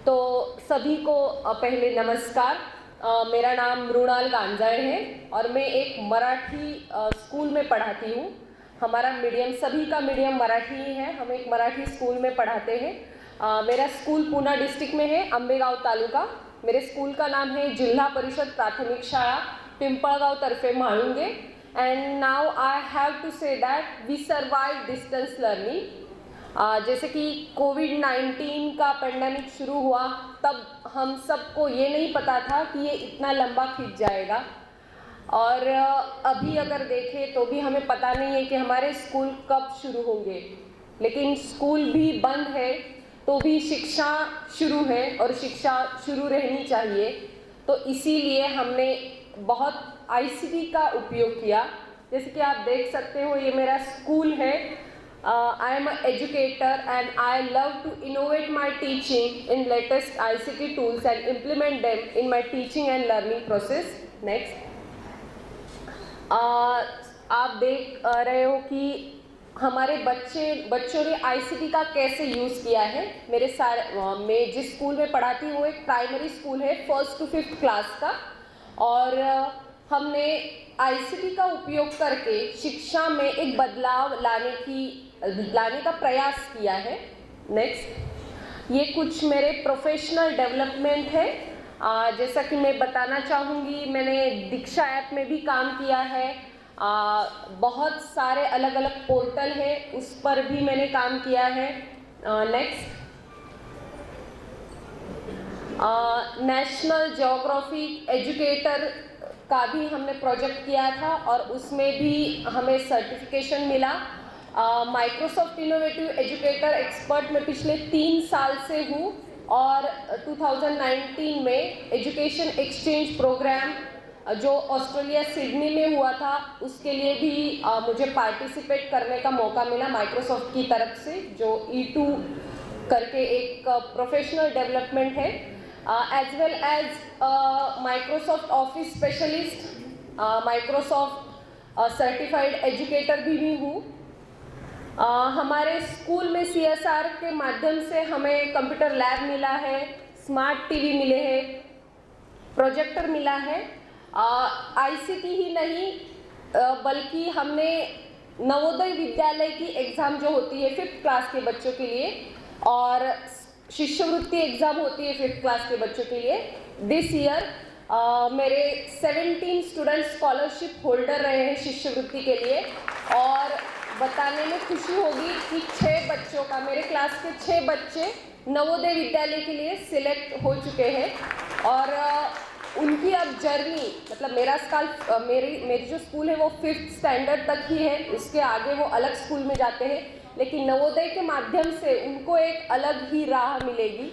तो सभी को पहले नमस्कार। मेरा नाम मृणाल गांजाए है और मैं एक मराठी स्कूल में पढ़ाती हूँ। हमारा मीडियम, सभी का मीडियम मराठी ही है, हम एक मराठी स्कूल में पढ़ाते हैं। मेरा स्कूल पूना डिस्ट्रिक्ट में है, आंबेगाव तालुका। मेरे स्कूल का नाम है जिल्हा परिषद प्राथमिक शाळा पिंपळगाव तर्फे Mhalunge. And now I have to say that we survive distance learning. जैसे कि कोविड-19 का पेंडेमिक शुरू हुआ, तब हम सबको ये नहीं पता था कि ये इतना लंबा खिंच जाएगा और अभी अगर देखें तो भी हमें पता नहीं है कि हमारे स्कूल कब शुरू होंगे, लेकिन स्कूल भी बंद है तो भी शिक्षा शुरू है और शिक्षा शुरू रहनी चाहिए। तो इसीलिए हमने बहुत ICT का उपयोग किया। जैसे कि आप देख सकते हो, ये मेरा स्कूल है। I am an educator and I love to innovate my teaching in latest ICT tools and implement them in my teaching and learning process. Next. आप देख रहे हो कि हमारे बच्चों ने ICT का कैसे यूज़ किया है। मैं जिस स्कूल में पढ़ाती हूँ वो एक प्राइमरी स्कूल है, 1st to 5th क्लास का, और हमने ICT का उपयोग करके शिक्षा में एक बदलाव लाने का प्रयास किया है। नेक्स्ट, ये कुछ मेरे प्रोफेशनल डेवलपमेंट है। जैसा कि मैं बताना चाहूँगी, मैंने दीक्षा ऐप में भी काम किया है। बहुत सारे अलग अलग पोर्टल है, उस पर भी मैंने काम किया है। नेक्स्ट, नेशनल ज्योग्राफी एजुकेटर का भी हमने प्रोजेक्ट किया था और उसमें भी हमें सर्टिफिकेशन मिला। माइक्रोसॉफ्ट इनोवेटिव एजुकेटर एक्सपर्ट में पिछले 3 साल से हूँ और 2019 में एजुकेशन एक्सचेंज प्रोग्राम जो ऑस्ट्रेलिया सिडनी में हुआ था, उसके लिए भी मुझे पार्टिसिपेट करने का मौका मिला माइक्रोसॉफ्ट की तरफ से, जो E2 करके एक प्रोफेशनल डेवलपमेंट है। As well as Microsoft office specialist, Microsoft certified educator भी हूँ। हमारे स्कूल में CSR के माध्यम से हमें कंप्यूटर लैब मिला है, स्मार्ट TV मिले हैं, प्रोजेक्टर मिला है। ICT ही नहीं बल्कि हमने नवोदय विद्यालय की एग्ज़ाम जो होती है 5th क्लास के बच्चों के लिए, और शिष्यवृत्ति एग्ज़ाम होती है 5th क्लास के बच्चों के लिए। दिस ईयर मेरे 17 स्टूडेंट स्कॉलरशिप होल्डर रहे हैं शिष्यवृत्ति के लिए, और बताने में खुशी होगी कि 6 बच्चों का, मेरे क्लास के 6 बच्चे नवोदय विद्यालय के लिए सिलेक्ट हो चुके हैं। और उनकी अब जर्नी, मतलब मेरी जो स्कूल है वो 5th स्टैंडर्ड तक ही है, उसके आगे वो अलग स्कूल में जाते हैं, लेकिन नवोदय के माध्यम से उनको एक अलग ही राह मिलेगी।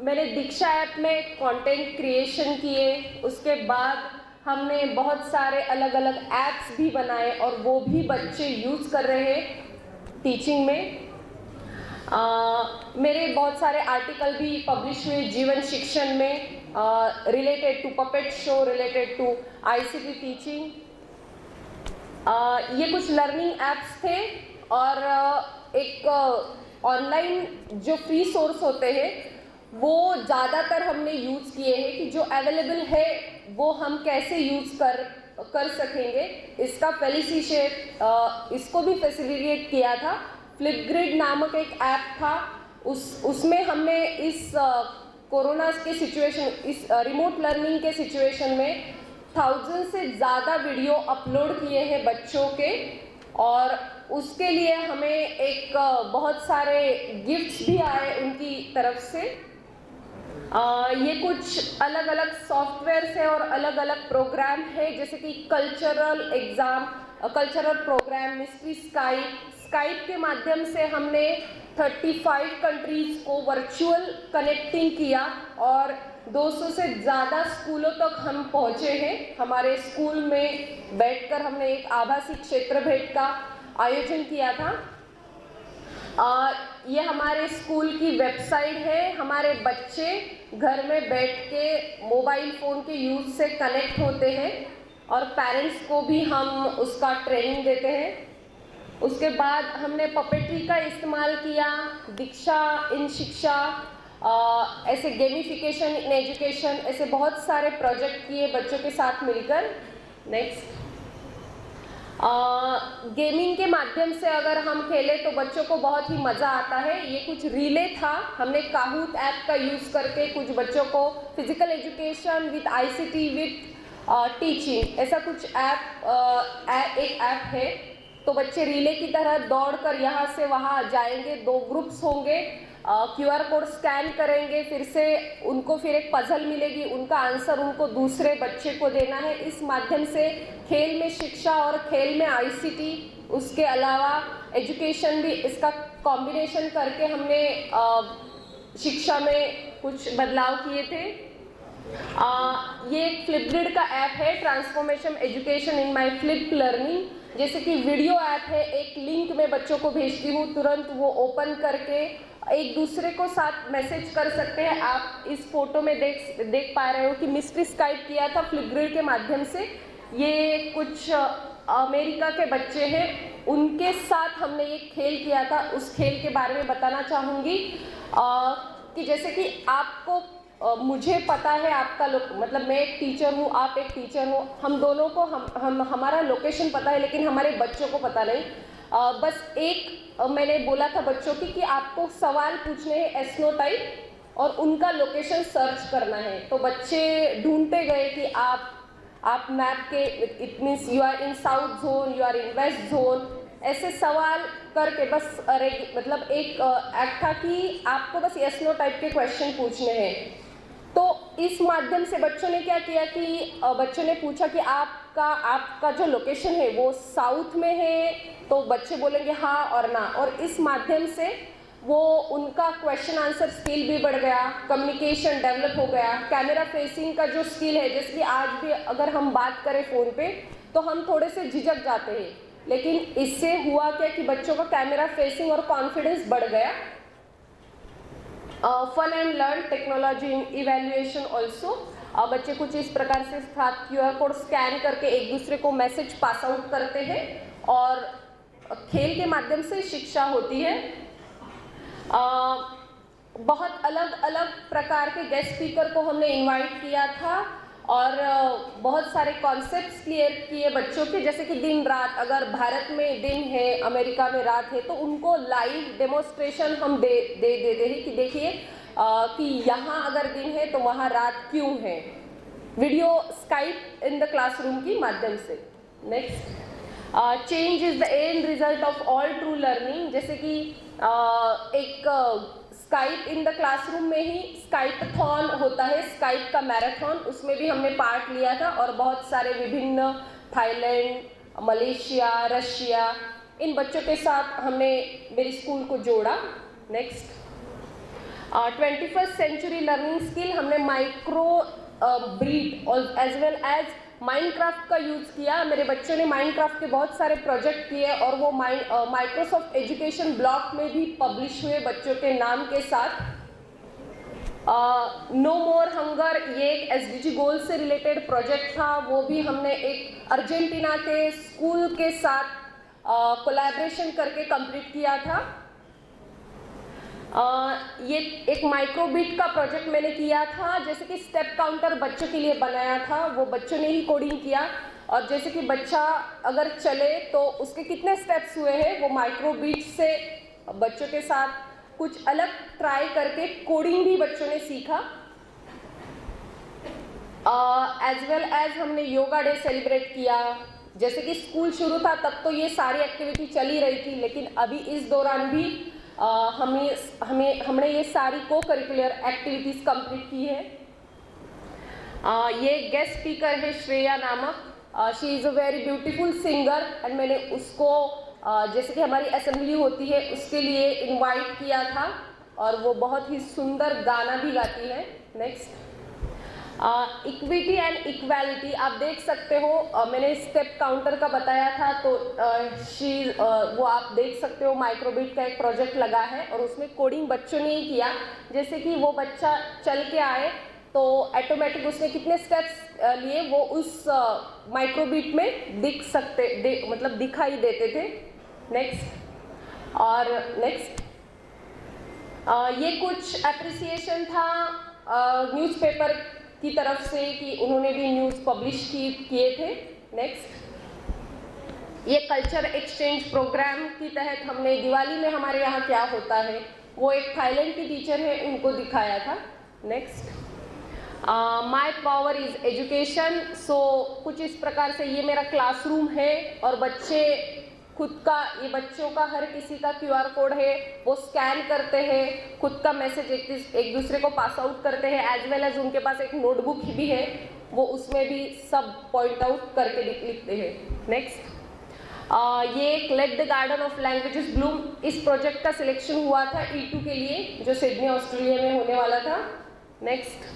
मैंने दीक्षा ऐप में कंटेंट क्रिएशन किए, उसके बाद हमने बहुत सारे अलग अलग ऐप्स भी बनाए और वो भी बच्चे यूज़ कर रहे हैं टीचिंग में। मेरे बहुत सारे आर्टिकल भी पब्लिश हुए जीवन शिक्षण में, related to puppet show, related to ICT teaching. ये कुछ लर्निंग ऐप्स थे, और एक ऑनलाइन जो फ्री सोर्स होते हैं वो ज़्यादातर हमने यूज़ किए हैं कि जो अवेलेबल है वो हम कैसे यूज़ कर कर सकेंगे, इसका इसको भी फैसिलिटेट किया था। फ्लिपग्रिड नामक एक ऐप था, उसमें हमने इस कोरोना के सिचुएशन, इस रिमोट लर्निंग के सिचुएशन में 1000 से ज़्यादा वीडियो अपलोड किए हैं बच्चों के, और उसके लिए हमें एक बहुत सारे गिफ्ट्स भी आए उनकी तरफ से। ये कुछ अलग अलग सॉफ्टवेयर्स है और अलग अलग प्रोग्राम है, जैसे कि कल्चरल प्रोग्राम मिस्ट्री स्काइप के माध्यम से हमने 35 कंट्रीज को वर्चुअल कनेक्टिंग किया और 200 से ज़्यादा स्कूलों तक हम पहुँचे हैं। हमारे स्कूल में बैठकर हमने एक आभासी क्षेत्र भेंट का आयोजन किया था। ये हमारे स्कूल की वेबसाइट है। हमारे बच्चे घर में बैठ के मोबाइल फ़ोन के यूज़ से कनेक्ट होते हैं और पेरेंट्स को भी हम उसका ट्रेनिंग देते हैं। उसके बाद हमने पपेट्री का इस्तेमाल किया, दीक्षा इन शिक्षा, ऐसे गेमिफिकेशन इन एजुकेशन, ऐसे बहुत सारे प्रोजेक्ट किए बच्चों के साथ मिलकर। नेक्स्ट, गेमिंग के माध्यम से अगर हम खेलें तो बच्चों को बहुत ही मज़ा आता है। ये कुछ रिले था, हमने काहूत ऐप का यूज़ करके कुछ बच्चों को physical education with ICT with teaching, ऐसा कुछ एक ऐप है। तो बच्चे रिले की तरह दौड़कर यहाँ से वहाँ जाएंगे, 2 ग्रुप्स होंगे, QR कोड स्कैन करेंगे, फिर एक पजल मिलेगी, उनका आंसर उनको दूसरे बच्चे को देना है। इस माध्यम से खेल में शिक्षा और खेल में ICT, उसके अलावा एजुकेशन भी, इसका कॉम्बिनेशन करके हमने शिक्षा में कुछ बदलाव किए थे। ये एक फ्लिपग्रिड का ऐप है, transformation education in my flip learning. जैसे कि वीडियो ऐप है, एक लिंक मैं बच्चों को भेजती हूँ, तुरंत वो ओपन करके एक दूसरे को साथ मैसेज कर सकते हैं। आप इस फोटो में देख पा रहे हो कि मिस्ट्री स्काइप किया था फ्लिपग्रिड के माध्यम से। ये कुछ अमेरिका के बच्चे हैं, उनके साथ हमने ये खेल किया था। उस खेल के बारे में बताना चाहूँगी कि जैसे कि आपको मुझे पता है आपका मतलब मैं एक टीचर हूँ, आप एक टीचर हो, हम दोनों को हमारा लोकेशन पता है, लेकिन हमारे बच्चों को पता नहीं। बस एक मैंने बोला था बच्चों की कि आपको सवाल पूछने हैं एस्नोटाइप और उनका लोकेशन सर्च करना है। तो बच्चे ढूंढते गए कि आप मैप के, it means you are in south zone, you are in west zone, ऐसे सवाल करके बस मतलब एक एक्ट था कि आपको बस यस नो टाइप के क्वेश्चन पूछने हैं। तो इस माध्यम से बच्चों ने क्या किया कि बच्चों ने पूछा कि आपका जो लोकेशन है वो साउथ में है, तो बच्चे बोलेंगे हाँ और ना, और इस माध्यम से वो उनका क्वेश्चन आंसर स्किल भी बढ़ गया, कम्युनिकेशन डेवलप हो गया। कैमरा फेसिंग का जो स्किल है, जैसे कि आज भी अगर हम बात करें फ़ोन पे तो हम थोड़े से झिझक जाते हैं, लेकिन इससे हुआ क्या कि बच्चों का कैमरा फेसिंग और कॉन्फिडेंस बढ़ गया। Fun and learn technology in evaluation also, बच्चे कुछ इस प्रकार से साथ QR कोड स्कैन करके एक दूसरे को मैसेज पास आउट करते हैं और खेल के माध्यम से शिक्षा होती है। बहुत अलग अलग प्रकार के गेस्ट स्पीकर को हमने इनवाइट किया था और बहुत सारे कॉन्सेप्ट्स क्लियर किए बच्चों के, जैसे कि दिन रात, अगर भारत में दिन है, अमेरिका में रात है, तो उनको लाइव डेमोन्स्ट्रेशन हम दे देते हैं कि देखिए कि यहाँ अगर दिन है तो वहाँ रात क्यों है, video Skype in the classroom की माध्यम से। Next, change is the end result of all true learning, जैसे कि एक स्काइप इन द क्लासरूम में ही स्काइपथॉन होता है, स्काइप का मैराथन, उसमें भी हमने पार्ट लिया था और बहुत सारे विभिन्न थाईलैंड, मलेशिया, रशिया, इन बच्चों के साथ हमने मेरी स्कूल को जोड़ा। Next, 21st century learning skill, हमने माइक्रो ब्रीड और एज वेल एज माइनक्राफ्ट का यूज़ किया। मेरे बच्चों ने माइनक्राफ्ट के बहुत सारे प्रोजेक्ट किए और वो माइक्रोसॉफ्ट एजुकेशन ब्लॉग में भी पब्लिश हुए बच्चों के नाम के साथ। नो मोर हंगर, ये एक SDG गोल से रिलेटेड प्रोजेक्ट था, वो भी हमने एक अर्जेंटीना के स्कूल के साथ कोलैबोरेशन करके कंप्लीट किया था। ये एक माइक्रोबिट का प्रोजेक्ट मैंने किया था, जैसे कि स्टेप काउंटर बच्चों के लिए बनाया था, वो बच्चों ने ही कोडिंग किया। और जैसे कि बच्चा अगर चले तो उसके कितने स्टेप्स हुए हैं, वो माइक्रोबीट से बच्चों के साथ कुछ अलग ट्राई करके कोडिंग भी बच्चों ने सीखा। एज वेल एज हमने योगा डे सेलिब्रेट किया। जैसे कि स्कूल शुरू था तब तो ये सारी एक्टिविटी चल ही रही थी, लेकिन अभी इस दौरान भी हमने ये सारी को करिकुलर एक्टिविटीज़ कंप्लीट की है। ये गेस्ट स्पीकर है श्रेया नामक, she is a very beautiful singer and मैंने उसको जैसे कि हमारी असेंबली होती है उसके लिए इनवाइट किया था और वो बहुत ही सुंदर गाना भी गाती है। नेक्स्ट, इक्विटी एंड इक्वालिटी आप देख सकते हो, मैंने स्टेप काउंटर का बताया था तो वो आप देख सकते हो माइक्रोबिट का एक प्रोजेक्ट लगा है और उसमें कोडिंग बच्चों ने ही किया। जैसे कि वो बच्चा चल के आए तो ऑटोमेटिक उसने कितने स्टेप्स लिए वो उस माइक्रोबिट में मतलब दिखाई देते थे। नेक्स्ट, और नेक्स्ट ये कुछ एप्रिसिएशन था न्यूज़पेपर की तरफ से कि उन्होंने भी न्यूज़ पब्लिश किए थे। नेक्स्ट, ये कल्चर एक्सचेंज प्रोग्राम के तहत हमने दिवाली में हमारे यहाँ क्या होता है वो एक थाईलैंड की टीचर है उनको दिखाया था। Next, my power is education. So कुछ इस प्रकार से ये मेरा क्लासरूम है और बच्चे खुद का, ये बच्चों का हर किसी का QR कोड है, वो स्कैन करते हैं, खुद का मैसेज एक दूसरे को पास आउट करते हैं, एज वेल एज उनके पास एक नोटबुक भी है, वो उसमें भी सब पॉइंट आउट करके लिखते हैं। नेक्स्ट, ये एक let the garden of languages Bloom, इस प्रोजेक्ट का सिलेक्शन हुआ था E2 के लिए जो सिडनी ऑस्ट्रेलिया में होने वाला था। Next,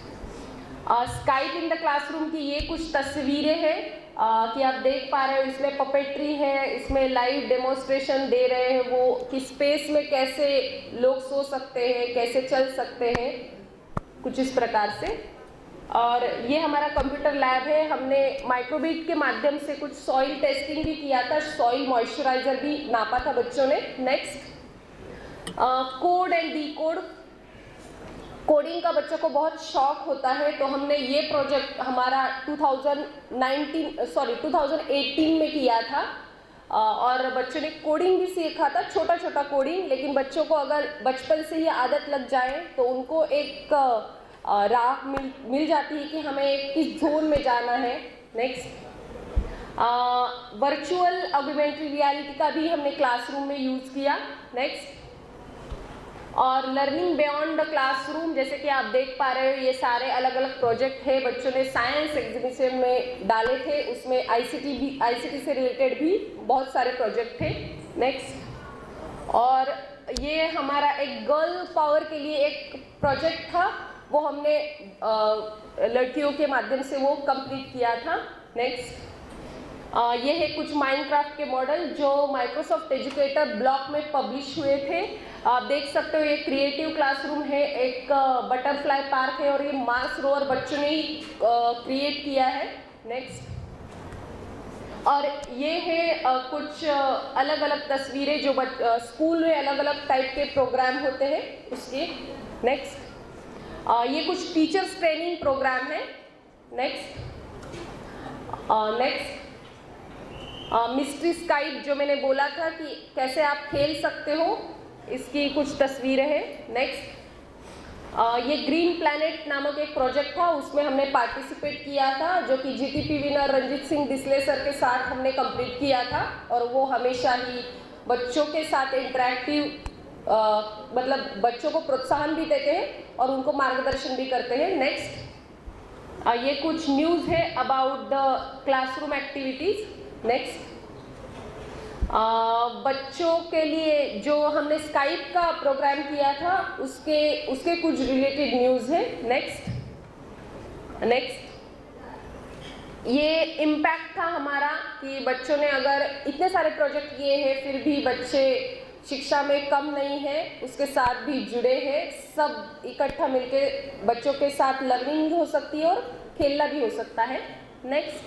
Skype in the classroom की ये कुछ तस्वीरें हैं कि आप देख पा रहे हो, इसमें पपेट्री है, इसमें लाइव डेमोन्स्ट्रेशन दे रहे हैं वो कि स्पेस में कैसे लोग सो सकते हैं, कैसे चल सकते हैं, कुछ इस प्रकार से। और ये हमारा कंप्यूटर लैब है, हमने माइक्रोबिट के माध्यम से कुछ सॉइल टेस्टिंग भी किया था, सॉइल मॉइस्चराइजर भी नापा था बच्चों ने। Next, code and decode, coding का बच्चों को बहुत शौक होता है तो हमने ये प्रोजेक्ट हमारा 2018 में किया था और बच्चों ने कोडिंग भी सीखा था, छोटा छोटा कोडिंग, लेकिन बच्चों को अगर बचपन से ही आदत लग जाए तो उनको एक राह मिल जाती है कि हमें किस जोन में जाना है। नेक्स्ट, वर्चुअल ऑगमेंटेड रियलिटी का भी हमने क्लासरूम में यूज़ किया। नेक्स्ट, और लर्निंग बियॉन्ड द क्लासरूम, जैसे कि आप देख पा रहे हो ये सारे अलग अलग प्रोजेक्ट है, बच्चों ने साइंस एग्जीबिशन में डाले थे, उसमें ICT से रिलेटेड भी बहुत सारे प्रोजेक्ट थे। नेक्स्ट, और ये हमारा एक गर्ल पावर के लिए एक प्रोजेक्ट था, वो हमने लड़कियों के माध्यम से वो कंप्लीट किया था। नेक्स्ट, ये है कुछ माइनक्राफ्ट के मॉडल जो माइक्रोसॉफ्ट एजुकेटर ब्लॉग में पब्लिश हुए थे। आप देख सकते हो ये क्रिएटिव क्लासरूम है, एक बटरफ्लाई पार्क है और ये मार्स रोवर बच्चों ने ही क्रिएट किया है। नेक्स्ट, और ये है कुछ अलग अलग तस्वीरें जो स्कूल में अलग अलग टाइप के प्रोग्राम होते हैं उसके। नेक्स्ट, ये कुछ टीचर्स ट्रेनिंग प्रोग्राम है। नेक्स्ट, मिस्ट्री स्काइप जो मैंने बोला था कि कैसे आप खेल सकते हो, इसकी कुछ तस्वीरें हैं। नेक्स्ट, ये ग्रीन प्लैनेट नामक एक प्रोजेक्ट था, उसमें हमने पार्टिसिपेट किया था जो कि GTP winner Ranjit Singh Disale sir के साथ हमने कंप्लीट किया था और वो हमेशा ही बच्चों के साथ इंटरेक्टिव मतलब बच्चों को प्रोत्साहन भी देते हैं और उनको मार्गदर्शन भी करते हैं। नेक्स्ट, ये कुछ न्यूज़ है about the classroom activities. Next, बच्चों के लिए जो हमने स्काइप का प्रोग्राम किया था उसके कुछ रिलेटेड न्यूज़ है। नेक्स्ट, ये इम्पैक्ट था हमारा कि बच्चों ने अगर इतने सारे प्रोजेक्ट किए हैं फिर भी बच्चे शिक्षा में कम नहीं है, उसके साथ भी जुड़े हैं, सब इकट्ठा मिलके बच्चों के साथ लर्निंग भी हो सकती है और खेलना भी हो सकता है। नेक्स्ट,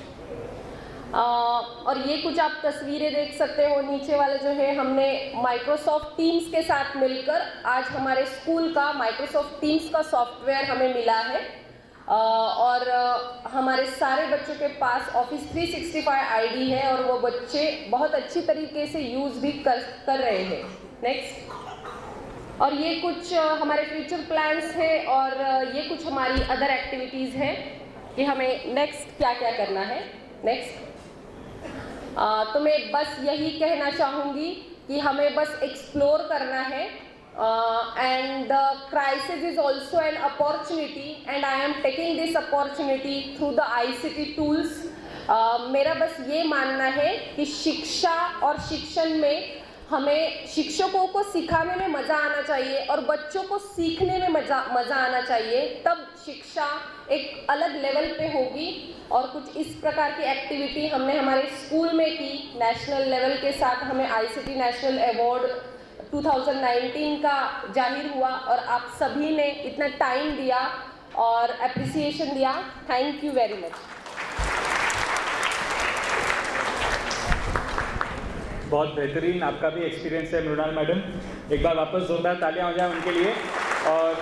और ये कुछ आप तस्वीरें देख सकते हो, नीचे वाले जो है हमने माइक्रोसॉफ्ट टीम्स के साथ मिलकर आज हमारे स्कूल का माइक्रोसॉफ्ट टीम्स का सॉफ्टवेयर हमें मिला है और हमारे सारे बच्चों के पास ऑफिस 365 आईडी है और वो बच्चे बहुत अच्छी तरीके से यूज़ भी कर रहे हैं। नेक्स्ट, और ये कुछ हमारे फ्यूचर प्लान्स हैं और ये कुछ हमारी अदर एक्टिविटीज़ हैं कि हमें नेक्स्ट क्या क्या करना है। नेक्स्ट, तो मैं बस यही कहना चाहूँगी कि हमें बस एक्सप्लोर करना है and the crisis is also an opportunity and I am taking this opportunity through the ICT tools. मेरा बस ये मानना है कि शिक्षा और शिक्षण में हमें शिक्षकों को सिखाने में मज़ा आना चाहिए और बच्चों को सीखने में मज़ा आना चाहिए, तब शिक्षा एक अलग लेवल पे होगी। और कुछ इस प्रकार की एक्टिविटी हमने हमारे स्कूल में की। नेशनल लेवल के साथ हमें ICT नेशनल अवार्ड 2019 का जाहिर हुआ और आप सभी ने इतना टाइम दिया और अप्रिसिएशन दिया। Thank you very much. बहुत बेहतरीन आपका भी एक्सपीरियंस है मृणाल मैडम। एक बार वापस जोरदार तालियां हो जाए उनके लिए। और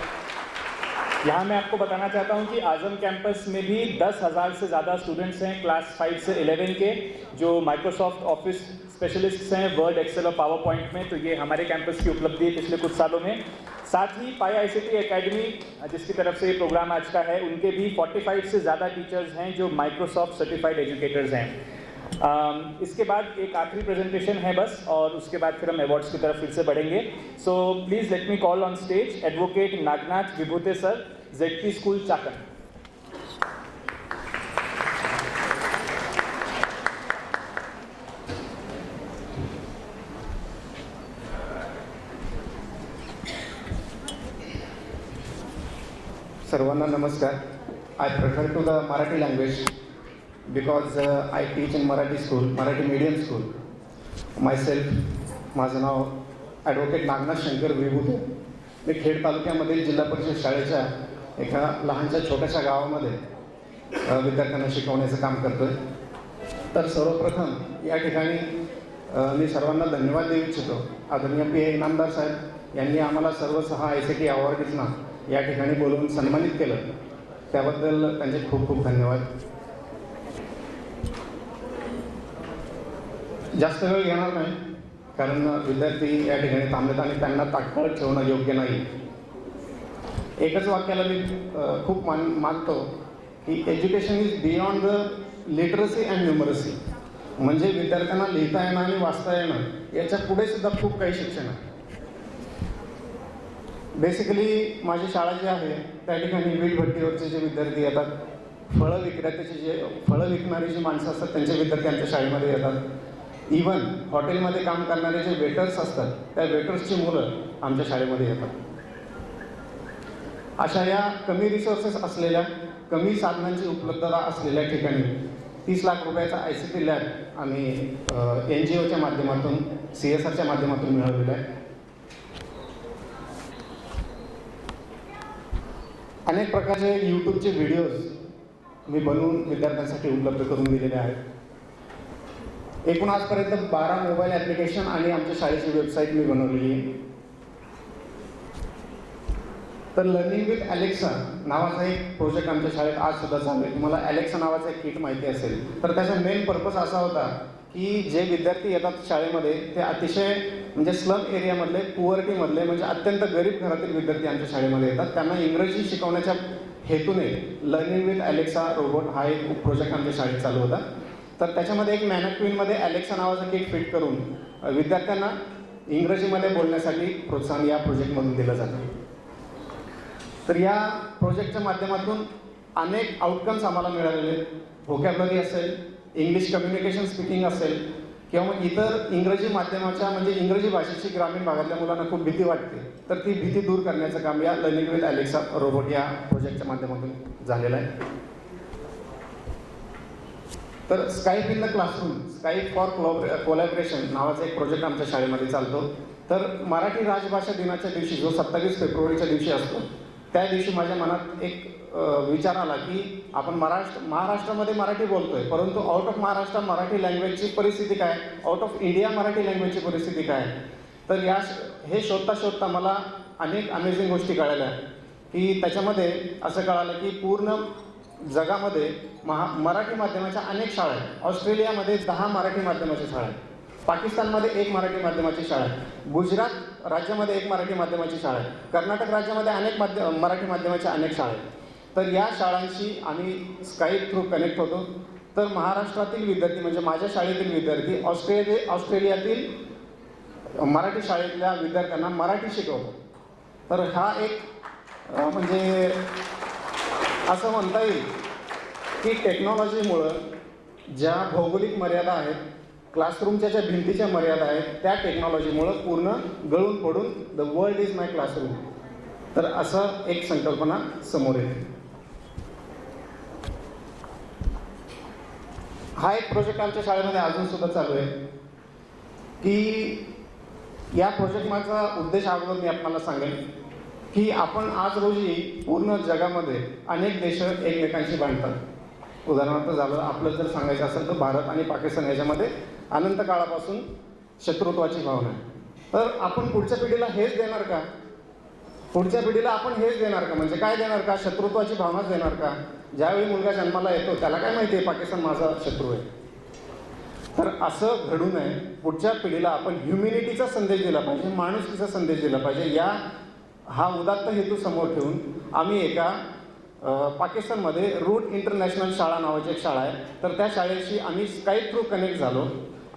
यहाँ मैं आपको बताना चाहता हूँ कि आज़म कैंपस में भी 10,000 से ज़्यादा स्टूडेंट्स हैं क्लास 5 से 11 के, जो माइक्रोसॉफ्ट ऑफिस स्पेशलिस्ट्स हैं वर्ड, एक्सेल और पावर पॉइंट में। तो ये हमारे कैंपस की उपलब्धि है पिछले कुछ सालों में। साथ ही पाया ICT एकेडमी जिसकी तरफ से ये प्रोग्राम आज का है, उनके भी 45 से ज़्यादा टीचर्स हैं जो माइक्रोसॉफ्ट सर्टिफाइड एजुकेटर्स हैं। इसके बाद एक आखिरी प्रेजेंटेशन है बस, और उसके बाद फिर हम अवार्ड्स की तरफ फिर से बढ़ेंगे। So please let me call on stage advocate Nagnath Vibhute sir, ZP school Chakan. सर्वांना नमस्कार. I prefer to the Marathi language because I teach in Marathi school, Marathi medium school. Myself, माझं नाव ॲडव्होकेट नागनाथ शंकर विभूते. मी खेड तालुक्यामधील जिल्हा परिषद शाळेच्या एका लहानशा छोट्याशा गावामध्ये विद्यार्थ्यांना शिकवण्याचं काम करतो आहे. तर सर्वप्रथम या ठिकाणी मी सर्वांना धन्यवाद देऊ इच्छितो. आदरणीय PA इनामदार साहेब यांनी आम्हाला सर्व 6 ICT अवॉर्डीजना या ठिकाणी बोलवून सन्मानित केलं, त्याबद्दल त्यांचे खूप खूप धन्यवाद. जास्त वेळ घेणार नाही कारण विद्यार्थी या ठिकाणी थांबलेत आणि त्यांना तात्काळ ठेवणं योग्य नाही. एकच वाक्याला मी खूप मानतो की education is beyond the literacy and numeracy. म्हणजे विद्यार्थ्यांना लिहिता येणं आणि वाचता येणं याच्या पुढे सुद्धा खूप काही शिक्षण आहे. बेसिकली माझी शाळा जी आहे त्या ठिकाणी वीट भट्टीवरचे जे विद्यार्थी येतात, फळं विक्रेत्याचे जे फळं विकणारी जी माणसं असतात त्यांचे विद्यार्थी आमच्या शाळेमध्ये येतात. इवन हॉटेलमध्ये काम करणारे जे वेटर्स असतात त्या वेटर्सची मुलं आमच्या शाळेमध्ये येतात. अशा या कमी रिसोर्सेस असलेल्या, कमी साधनांची उपलब्धता असलेल्या ठिकाणी 30 लाख रुपयाचा ICT लॅब आम्ही NGOच्या माध्यमातून, CSRच्या माध्यमातून मिळवलेला आहे. अनेक प्रकारचे यूट्यूबचे व्हिडिओज मी बनवून विद्यार्थ्यांसाठी उपलब्ध करून दिलेले आहेत. एकूण आजपर्यंत 12 मोबाईल ॲप्लिकेशन आणि आमच्या शाळेची वेबसाईट मी बनवलेली आहे. तर लर्निंग विथ अलेक्सा नावाचा एक प्रोजेक्ट आमच्या शाळेत आज सुद्धा चालू आहे. तुम्हाला अलेक्सा नावाचा एक किट माहिती असेल तर त्याचा मेन पर्पज असा होता की जे विद्यार्थी येतात शाळेमध्ये ते अतिशय म्हणजे स्लम एरियामधले, पुअर्टीमधले, म्हणजे अत्यंत गरीब घरातील विद्यार्थी आमच्या शाळेमध्ये येतात. त्यांना इंग्रजी शिकवण्याच्या हेतूने लर्निंग विथ अलेक्सा रोबोट हा एक प्रोजेक्ट आमच्या शाळेत चालू होता. तर त्याच्यामध्ये एक मॅनक्विनमध्ये अलेक्सा नावाचं किट फिट करून विद्यार्थ्यांना इंग्रजीमध्ये बोलण्यासाठी प्रोत्साहन या प्रोजेक्टमधून दिलं जातं. तर या प्रोजेक्टच्या माध्यमातून अनेक आउटकम्स आम्हाला मिळालेले. व्होकॅब्लरी असेल, इंग्लिश कम्युनिकेशन स्पीकिंग असेल किंवा मग इतर इंग्रजी माध्यमाच्या म्हणजे इंग्रजी भाषेची ग्रामीण भागातल्या मुलांना खूप भीती वाटते, तर ती भीती दूर करण्याचं काम या लर्निंग विथ अलेक्सा रोबोट या प्रोजेक्टच्या माध्यमातून झालेलं आहे. तर Skype in the classroom, Skype for collaboration नावाचा एक प्रोजेक्ट आमच्या शाळेमध्ये चालतो. तर मराठी राजभाषा दिनाच्या दिवशी जो 27 फेब्रुवारीच्या दिवशी असतो त्या दिवशी माझ्या मनात एक विचार आला की आपण महाराष्ट्रामध्ये मराठी बोलतोय, परंतु आउट ऑफ महाराष्ट्र मराठी लँग्वेजची परिस्थिती काय, आउट ऑफ इंडिया मराठी लँग्वेजची परिस्थिती काय. तर हे शोधता शोधता मला अनेक अमेझिंग गोष्टी कळाल्या की त्याच्यामध्ये असं कळालं की पूर्ण जगामध्ये मराठी माध्यमाच्या अनेक शाळा आहेत. ऑस्ट्रेलियामध्ये 10 मराठी माध्यमाच्या शाळा आहेत. पाकिस्तानमध्ये 1 मराठी माध्यमाची शाळा आहे. गुजरात राज्यामध्ये 1 मराठी माध्यमाची शाळा आहे. कर्नाटक राज्यामध्ये अनेक मराठी माध्यमाच्या अनेक शाळा आहेत. तर या शाळांशी आम्ही स्काईप थ्रू कनेक्ट होतो. तर महाराष्ट्रातील विद्यार्थी म्हणजे माझ्या शाळेतील विद्यार्थी ऑस्ट्रेलियातील मराठी शाळेतल्या विद्यार्थ्यांना मराठी शिकवतो. तर हा एक म्हणजे असं म्हणता येईल की टेक्नॉलॉजीमुळं ज्या भौगोलिक मर्यादा आहेत, क्लासरूमच्या ज्या भिंतीच्या मर्यादा आहेत, त्या टेक्नॉलॉजीमुळं पूर्ण गळून पडून the world is my classroom. तर असं एक संकल्पना समोर येते. हा एक प्रोजेक्ट आमच्या शाळेमध्ये अजून सुद्धा चालू आहे की या प्रोजेक्ट मागचा उद्देश अगोदर मी आपल्याला सांगेन की आपण आज रोजी पूर्ण जगामध्ये अनेक देश एकमेकांशी भांडतात. उदाहरणार्थ झालं आपलं जर सांगायचं असेल तर भारत आणि पाकिस्तान याच्यामध्ये अनंत काळापासून शत्रुत्वाची भावना आहे. तर आपण पुढच्या पिढीला हेच देणार का? पुढच्या पिढीला आपण हेच देणार का? म्हणजे काय देणार का? शत्रुत्वाची भावनाच देणार का? ज्यावेळी मुलगा जन्माला येतो त्याला काय माहिती आहे पाकिस्तान माझा शत्रू आहे. तर असं घडू नये. पुढच्या पिढीला आपण ह्युमॅनिटीचा संदेश दिला पाहिजे, माणुसकीचा संदेश दिला पाहिजे. हा उदात्त हेतू समोर ठेवून आम्ही एका पाकिस्तानमध्ये रूट इंटरनॅशनल शाळा नावाची एक शाळा आहे. तर त्या शाळेशी आम्ही स्काईप थ्रू कनेक्ट झालो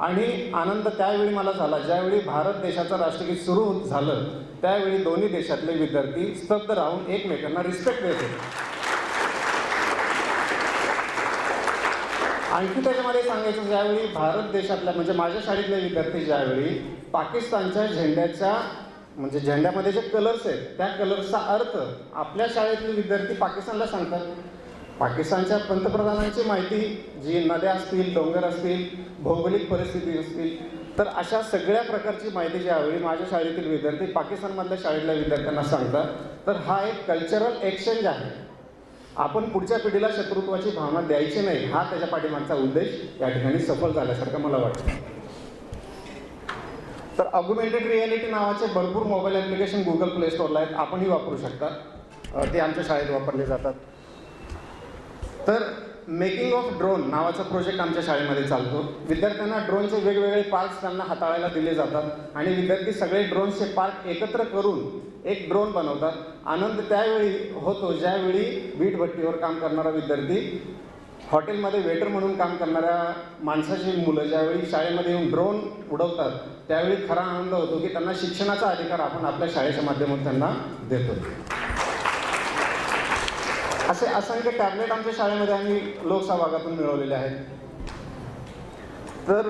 आणि आनंद त्यावेळी मला झाला ज्यावेळी भारत देशाचं राष्ट्रगीत सुरू झालं. त्यावेळी दोन्ही देशातले विद्यार्थी स्तब्ध राहून एकमेकांना रिस्पेक्ट देत होते. आणखी त्याच्यामध्ये सांगायचं, ज्यावेळी भारत देशातल्या म्हणजे माझ्या शाळेतले विद्यार्थी ज्यावेळी पाकिस्तानच्या झेंड्याच्या म्हणजे झेंड्यामध्ये जे कलर्स आहेत त्या कलर्सचा अर्थ आपल्या शाळेतले विद्यार्थी पाकिस्तानला सांगतात. पाकिस्तानच्या पंतप्रधानांची माहिती जी नद्या असतील, डोंगर असतील, भौगोलिक परिस्थिती असतील, तर अशा सगळ्या प्रकारची माहिती ज्यावेळी माझ्या शाळेतील विद्यार्थी पाकिस्तानमधल्या शाळेतल्या विद्यार्थ्यांना सांगतात, तर हा एक कल्चरल एक्सचेंज आहे. आपण पुढच्या पिढीला शत्रुत्वाची भावना द्यायची नाही, हा त्याच्या पाठीमागचा उद्देश या ठिकाणी सफल झाल्यासारखं मला वाटतं. तर ऑग्युमेंटेड रियालिटी नावाचे भरपूर मोबाईल ॲप्लिकेशन गुगल प्ले स्टोअरला आहेत, आपणही वापरू शकता. ते आमच्या शाळेत वापरले जातात. तर मेकिंग ऑफ ड्रोन नावाचा प्रोजेक्ट आमच्या शाळेमध्ये चालतो. विद्यार्थ्यांना ड्रोनचे वेगवेगळे पार्ट्स त्यांना हाताळायला दिले जातात आणि विद्यार्थी सगळे ड्रोनचे पार्ट एकत्र करून एक ड्रोन बनवतात. आनंद त्यावेळी होतो ज्यावेळी वीटभट्टीवर काम करणारा विद्यार्थी, हॉटेलमध्ये वेटर म्हणून काम करणाऱ्या माणसाची मुलं ज्यावेळी शाळेमध्ये येऊन ड्रोन उडवतात, त्यावेळी खरा आनंद होतो की त्यांना शिक्षणाचा अधिकार आपण आपल्या शाळेच्या माध्यमातून त्यांना देतो. असे असंख्य टॅबलेट आमच्या शाळेमध्ये आम्ही लोकसहभागातून मिळवलेले आहेत. तर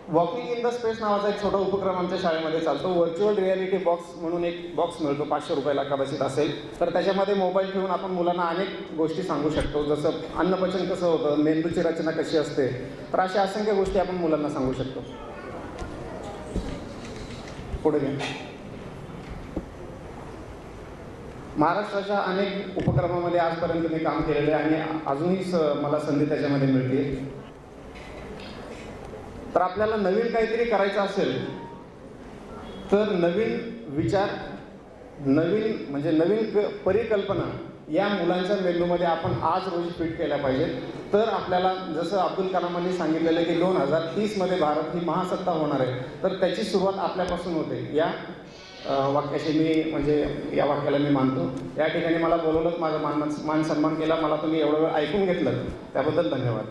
वॉकिंग इन द स्पेस नावाचा एक छोटा उपक्रम आमच्या शाळेमध्ये चालतो. व्हर्च्युअल रियालिटी बॉक्स म्हणून एक बॉक्स मिळतो, 500 रुपयाला कदाचित असेल. तर त्याच्यामध्ये मोबाईल ठेवून आपण मुलांना अनेक गोष्टी सांगू शकतो, जसं अन्नपचन कसं होतं, मेंदूची रचना कशी असते. तर अशा असंख्य गोष्टी आपण मुलांना सांगू शकतो. पुढे घ्या. महाराष्ट्राच्या अनेक उपक्रमामध्ये आजपर्यंत मी काम केलेलं आहे आणि अजूनही मला संधी त्याच्यामध्ये मिळते. तर आपल्याला नवीन काहीतरी करायचं असेल तर नवीन विचार, नवीन परिकल्पना या मुलांच्या मेंदूमध्ये आपण आज रोजी फिट केल्या पाहिजेत. तर आपल्याला जसं अब्दुल कलामांनी सांगितलेलं की 2030मध्ये भारत ही महासत्ता होणार आहे, तर त्याची सुरुवात आपल्यापासून होते. या वाक्याशी या वाक्याला मी मानतो. या ठिकाणी मला बोलवलं, माझा मान सन्मान केला, मला तुम्ही एवढं वेळ ऐकून घेतलं त्याबद्दल धन्यवाद.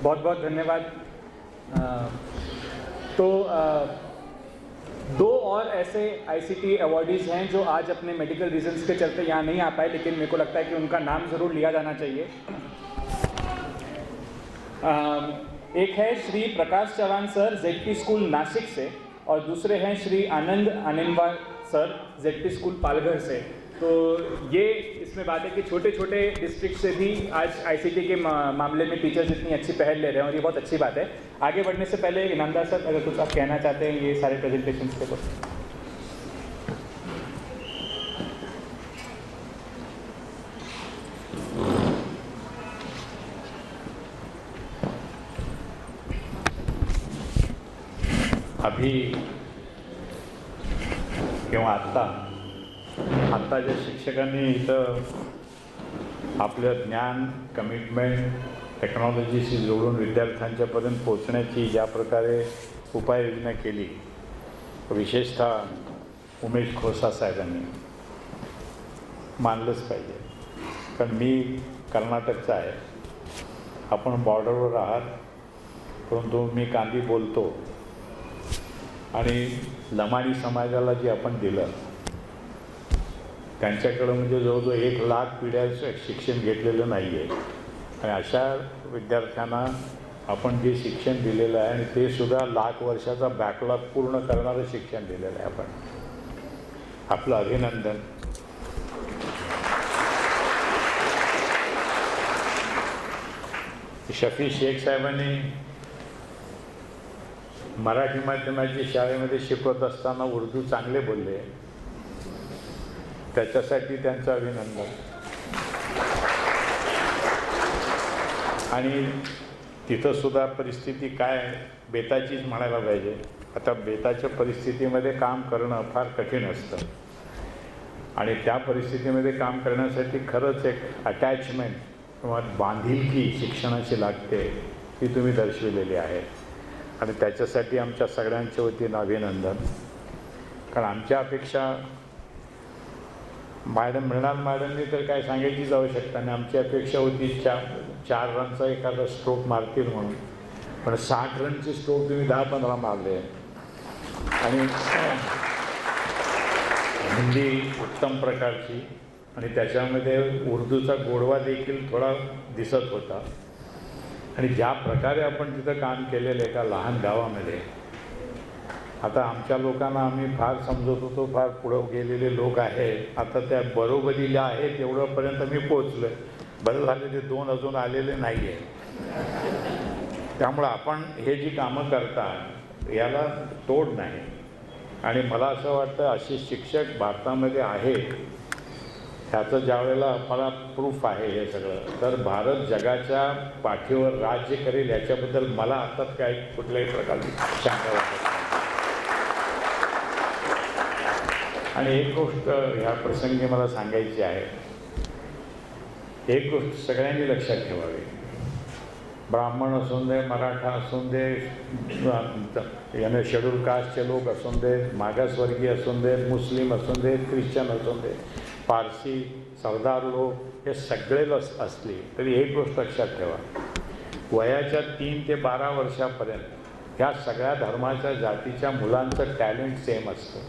बहुत बहुत धन्यवाद. तो 2 और ऐसे ICT अवॉर्डीज़ हैं जो आज अपने मेडिकल रीजंस के चलते यहाँ नहीं आ पाए, लेकिन मेरे को लगता है कि उनका नाम ज़रूर लिया जाना चाहिए. एक है Shri Prakash Chauhan sir ZP school Nashik से, और दूसरे हैं Shri Anand Anandwal sir ZP school Palghar से. तो ये इसमें बात है कि छोटे छोटे डिस्ट्रिक्ट से भी आज ICT के मामले में टीचर्स इतनी अच्छी पहल ले रहे हैं और ये बहुत अच्छी बात है. आगे बढ़ने से पहले इनामदार सर, अगर कुछ आप कहना चाहते हैं ये सारे प्रेजेंटेशंस के ऊपर. अभी किंवा आत्ता ज्या शिक्षकांनी इथं आपलं ज्ञान, कमिटमेंट, टेक्नॉलॉजीशी जोडून विद्यार्थ्यांच्यापर्यंत पोचण्याची ज्या प्रकारे उपाययोजना केली, विशेषतः उमेश खोसा साहेबांनी मानलंच पाहिजे. कारण मी कर्नाटकचा आहे, आपण बॉर्डरवर आहात, परंतु मी कांदी बोलतो आणि लमाणी समाजाला जे आपण दिलं त्यांच्याकडं म्हणजे जवळजवळ 1,00,000 पिढ्याचं शिक्षण घेतलेलं नाही आहे. आणि अशा विद्यार्थ्यांना आपण जे शिक्षण दिलेलं आहे आणि ते सुद्धा 1,00,000 वर्षाचा बॅकलॉग पूर्ण करणारं शिक्षण दिलेलं आहे आपण. आपलं अभिनंदन. शफी शेख साहेबांनी मराठी माध्यमाची शाळेमध्ये शिकवत असताना उर्दू चांगले बोलले, त्याच्यासाठी त्यांचं अभिनंदन. आणि तिथंसुद्धा परिस्थिती काय बेताचीच म्हणायला पाहिजे. आता बेताच्या परिस्थितीमध्ये काम करणं फार कठीण असतं आणि त्या परिस्थितीमध्ये काम करण्यासाठी खरंच एक अटॅचमेंट किंवा बांधिलकी शिक्षणाची लागते, ती तुम्ही दर्शविलेली आहे आणि त्याच्यासाठी आमच्या सगळ्यांच्या वतीनं अभिनंदन. कारण आमच्या अपेक्षा मृणाल मॅडमनी तर काय सांगायचीच आवश्यकता नाही. आमची अपेक्षा होती 4 रनचा एखादा स्ट्रोक मारतील म्हणून, पण 60 रनचे स्ट्रोक तुम्ही 10-15 मारले आणि हिंदी उत्तम प्रकारची आणि त्याच्यामध्ये उर्दूचा गोडवा देखील थोडा दिसत होता. आणि ज्या प्रकारे आपण तिथं काम केलेलं एका लहान गावामध्ये, आता आमच्या लोकांना आम्ही फार समजत होतो, फार पुढं गेलेले लोक आहेत, आता त्या बरोबरीला आहेत एवढंपर्यंत मी पोचलो आहे. बरं झालं ते 2 अजून आलेले नाही आहे. त्यामुळं आपण हे जी कामं करता याला तोड नाही. आणि मला असं वाटतं असे शिक्षक भारतामध्ये आहेत, ह्याचं ज्या वेळेला मला प्रूफ आहे हे सगळं, तर भारत जगाच्या पाठीवर राज्य करेल याच्याबद्दल मला आता काही कुठल्याही प्रकारची शंका वाटत नाही. आणि एक गोष्ट ह्या प्रसंगी मला सांगायची आहे. एक गोष्ट सगळ्यांनी लक्षात ठेवावी. ब्राह्मण असून दे, मराठा असून दे, याने शेड्यूल कास्टचे लोक असून दे, मागासवर्गीय असून दे, मुस्लिम असून दे, ख्रिश्चन असून दे, पारसी, सरदार लोक, हे सगळे असले तरी एक गोष्ट लक्षात ठेवा. वयाच्या 3 ते 12 वर्षापर्यंत ह्या सगळ्या धर्माच्या जातीच्या मुलांचं टॅलेंट सेम असतं.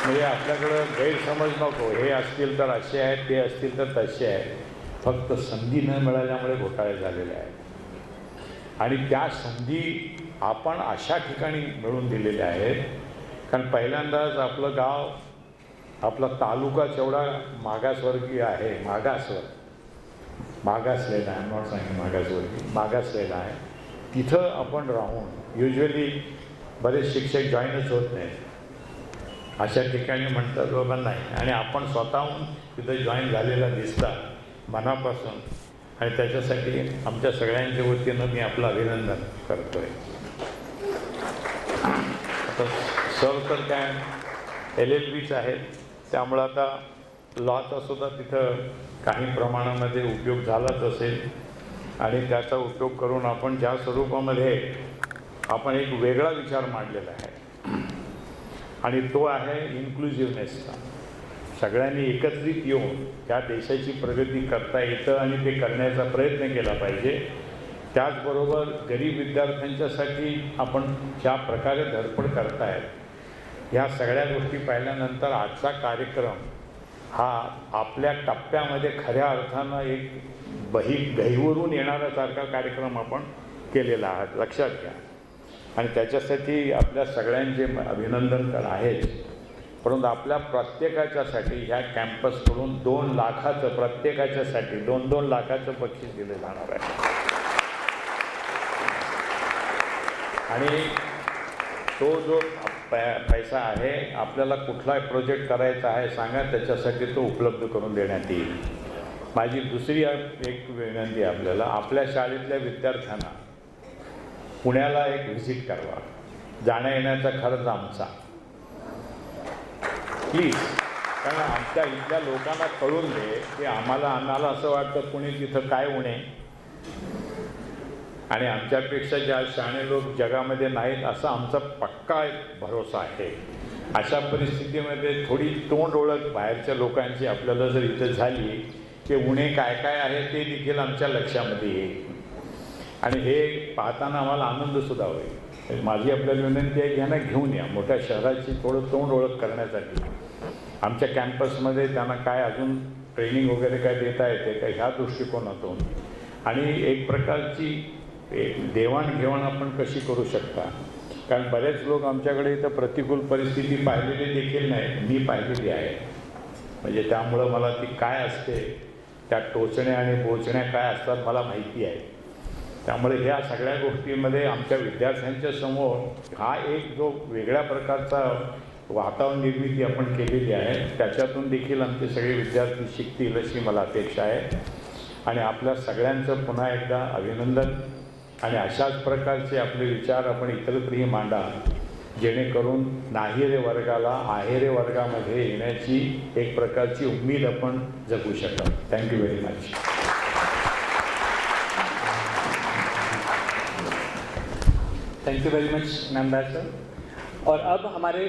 म्हणजे आपल्याकडं गैरसमज नको, हे असतील तर असे आहेत, ते असतील तर तसे आहेत. फक्त संधी न मिळाल्यामुळे घोटाळे झालेले आहेत आणि त्या संधी आपण अशा ठिकाणी मिळवून दिलेल्या आहेत. कारण पहिल्यांदाच आपलं गाव, आपला तालुका जेवढा मागासवर्गीय आहे, मागासलेला आहे, नॉट सांगितलं मागासवर्गीय, मागासलेला आहे, तिथं आपण राहून युजली बरेच शिक्षक जॉईनच होत नाही. अशा ठिकाणी म्हणतात बाबा नाही, आणि आपण स्वतःहून तिथं जॉईन झालेला दिसतात मनापासून. आणि त्याच्यासाठी आमच्या सगळ्यांच्या वतीनं मी आपलं अभिनंदन करतो आहे. आता सर तर काय LLBच आहेत, त्यामुळं आता लॉचा सुद्धा तिथं काही प्रमाणामध्ये उपयोग झालाच असेल आणि त्याचा उपयोग करून आपण ज्या स्वरूपामध्ये आपण एक वेगळा विचार मांडलेला आहे आणि तो आहे इन्क्लुझिव्हनेसचा. सगळ्यांनी एकत्रित येऊन त्या देशाची प्रगती करता येतं आणि ते करण्याचा प्रयत्न केला पाहिजे. त्याचबरोबर गरीब विद्यार्थ्यांच्यासाठी आपण ज्या प्रकारे धडपड करतायत, ह्या सगळ्या गोष्टी पाहिल्यानंतर आजचा कार्यक्रम हा आपल्या टप्प्यामध्ये खऱ्या अर्थानं एक गहिवरून येणाऱ्यासारखा कार्यक्रम आपण केलेला आहे, लक्षात घ्या. आणि त्याच्यासाठी आपल्या सगळ्यांचे अभिनंदन तर आहेच, परंतु आपल्या प्रत्येकाच्यासाठी ह्या कॅम्पसकडून 2 लाखाचं प्रत्येकाच्यासाठी 2-2 लाखाचं बक्षीस दिलं जाणार आहे. आणि तो जो पैसा आहे, आपल्याला कुठला प्रोजेक्ट करायचा आहे सांगा, त्याच्यासाठी तो उपलब्ध करून देण्यात येईल. माझी दुसरी एक विनंती आपल्याला, आपल्या शाळेतल्या विद्यार्थ्यांना पुण्याला एक व्हिजिट करावा. जाण्या येण्याचा खर्च आमचा. प्लीज, कारण आमच्या इथल्या लोकांना कळून दे की आम्हाला असं वाटतं पुणे तिथं काय उणे आणि आमच्यापेक्षा ज्या शहाणे लोक जगामध्ये नाहीत असा आमचा पक्का भरोसा आहे. अशा परिस्थितीमध्ये थोडी तोंड ओळख बाहेरच्या लोकांची आपल्याला जर इथं झाली की उणे काय काय आहे ते देखील आमच्या लक्षामध्ये येईल आणि हे पाहताना आम्हाला आनंदसुद्धा होईल. माझी आपल्याला विनंती आहे की ह्यांना घेऊन या मोठ्या शहराची थोडं तोंड ओळख करण्यासाठी. आमच्या कॅम्पसमध्ये त्यांना काय अजून ट्रेनिंग वगैरे काय देता येते का ह्या दृष्टिकोनातून आणि एक प्रकारची देवाणघेवाण आपण कशी करू शकता. कारण बरेच लोक आमच्याकडे इथं प्रतिकूल परिस्थिती पाहिलेली देखील नाही, मी पाहिलेली आहे. म्हणजे त्यामुळं मला ती काय असते, त्या टोचण्या आणि बोचण्या काय असतात मला माहिती आहे. त्यामुळे ह्या सगळ्या गोष्टींमध्ये आमच्या विद्यार्थ्यांच्या समोर हा एक जो वेगळ्या प्रकारचा वातावरण निर्मिती आपण केलेली आहे त्याच्यातून देखील आमचे सगळे विद्यार्थी शिकतील अशी मला अपेक्षा आहे. आणि आपल्या सगळ्यांचं पुन्हा एकदा अभिनंदन आणि अशाच प्रकारचे आपले विचार आपण इतरत्रही मांडा जेणेकरून नाहीरे वर्गाला आहेरे वर्गामध्ये येण्याची एक प्रकारची उम्मीद आपण जगू शकाल. Thank you very much. Thank you very much ma'am sir. और अब हमारे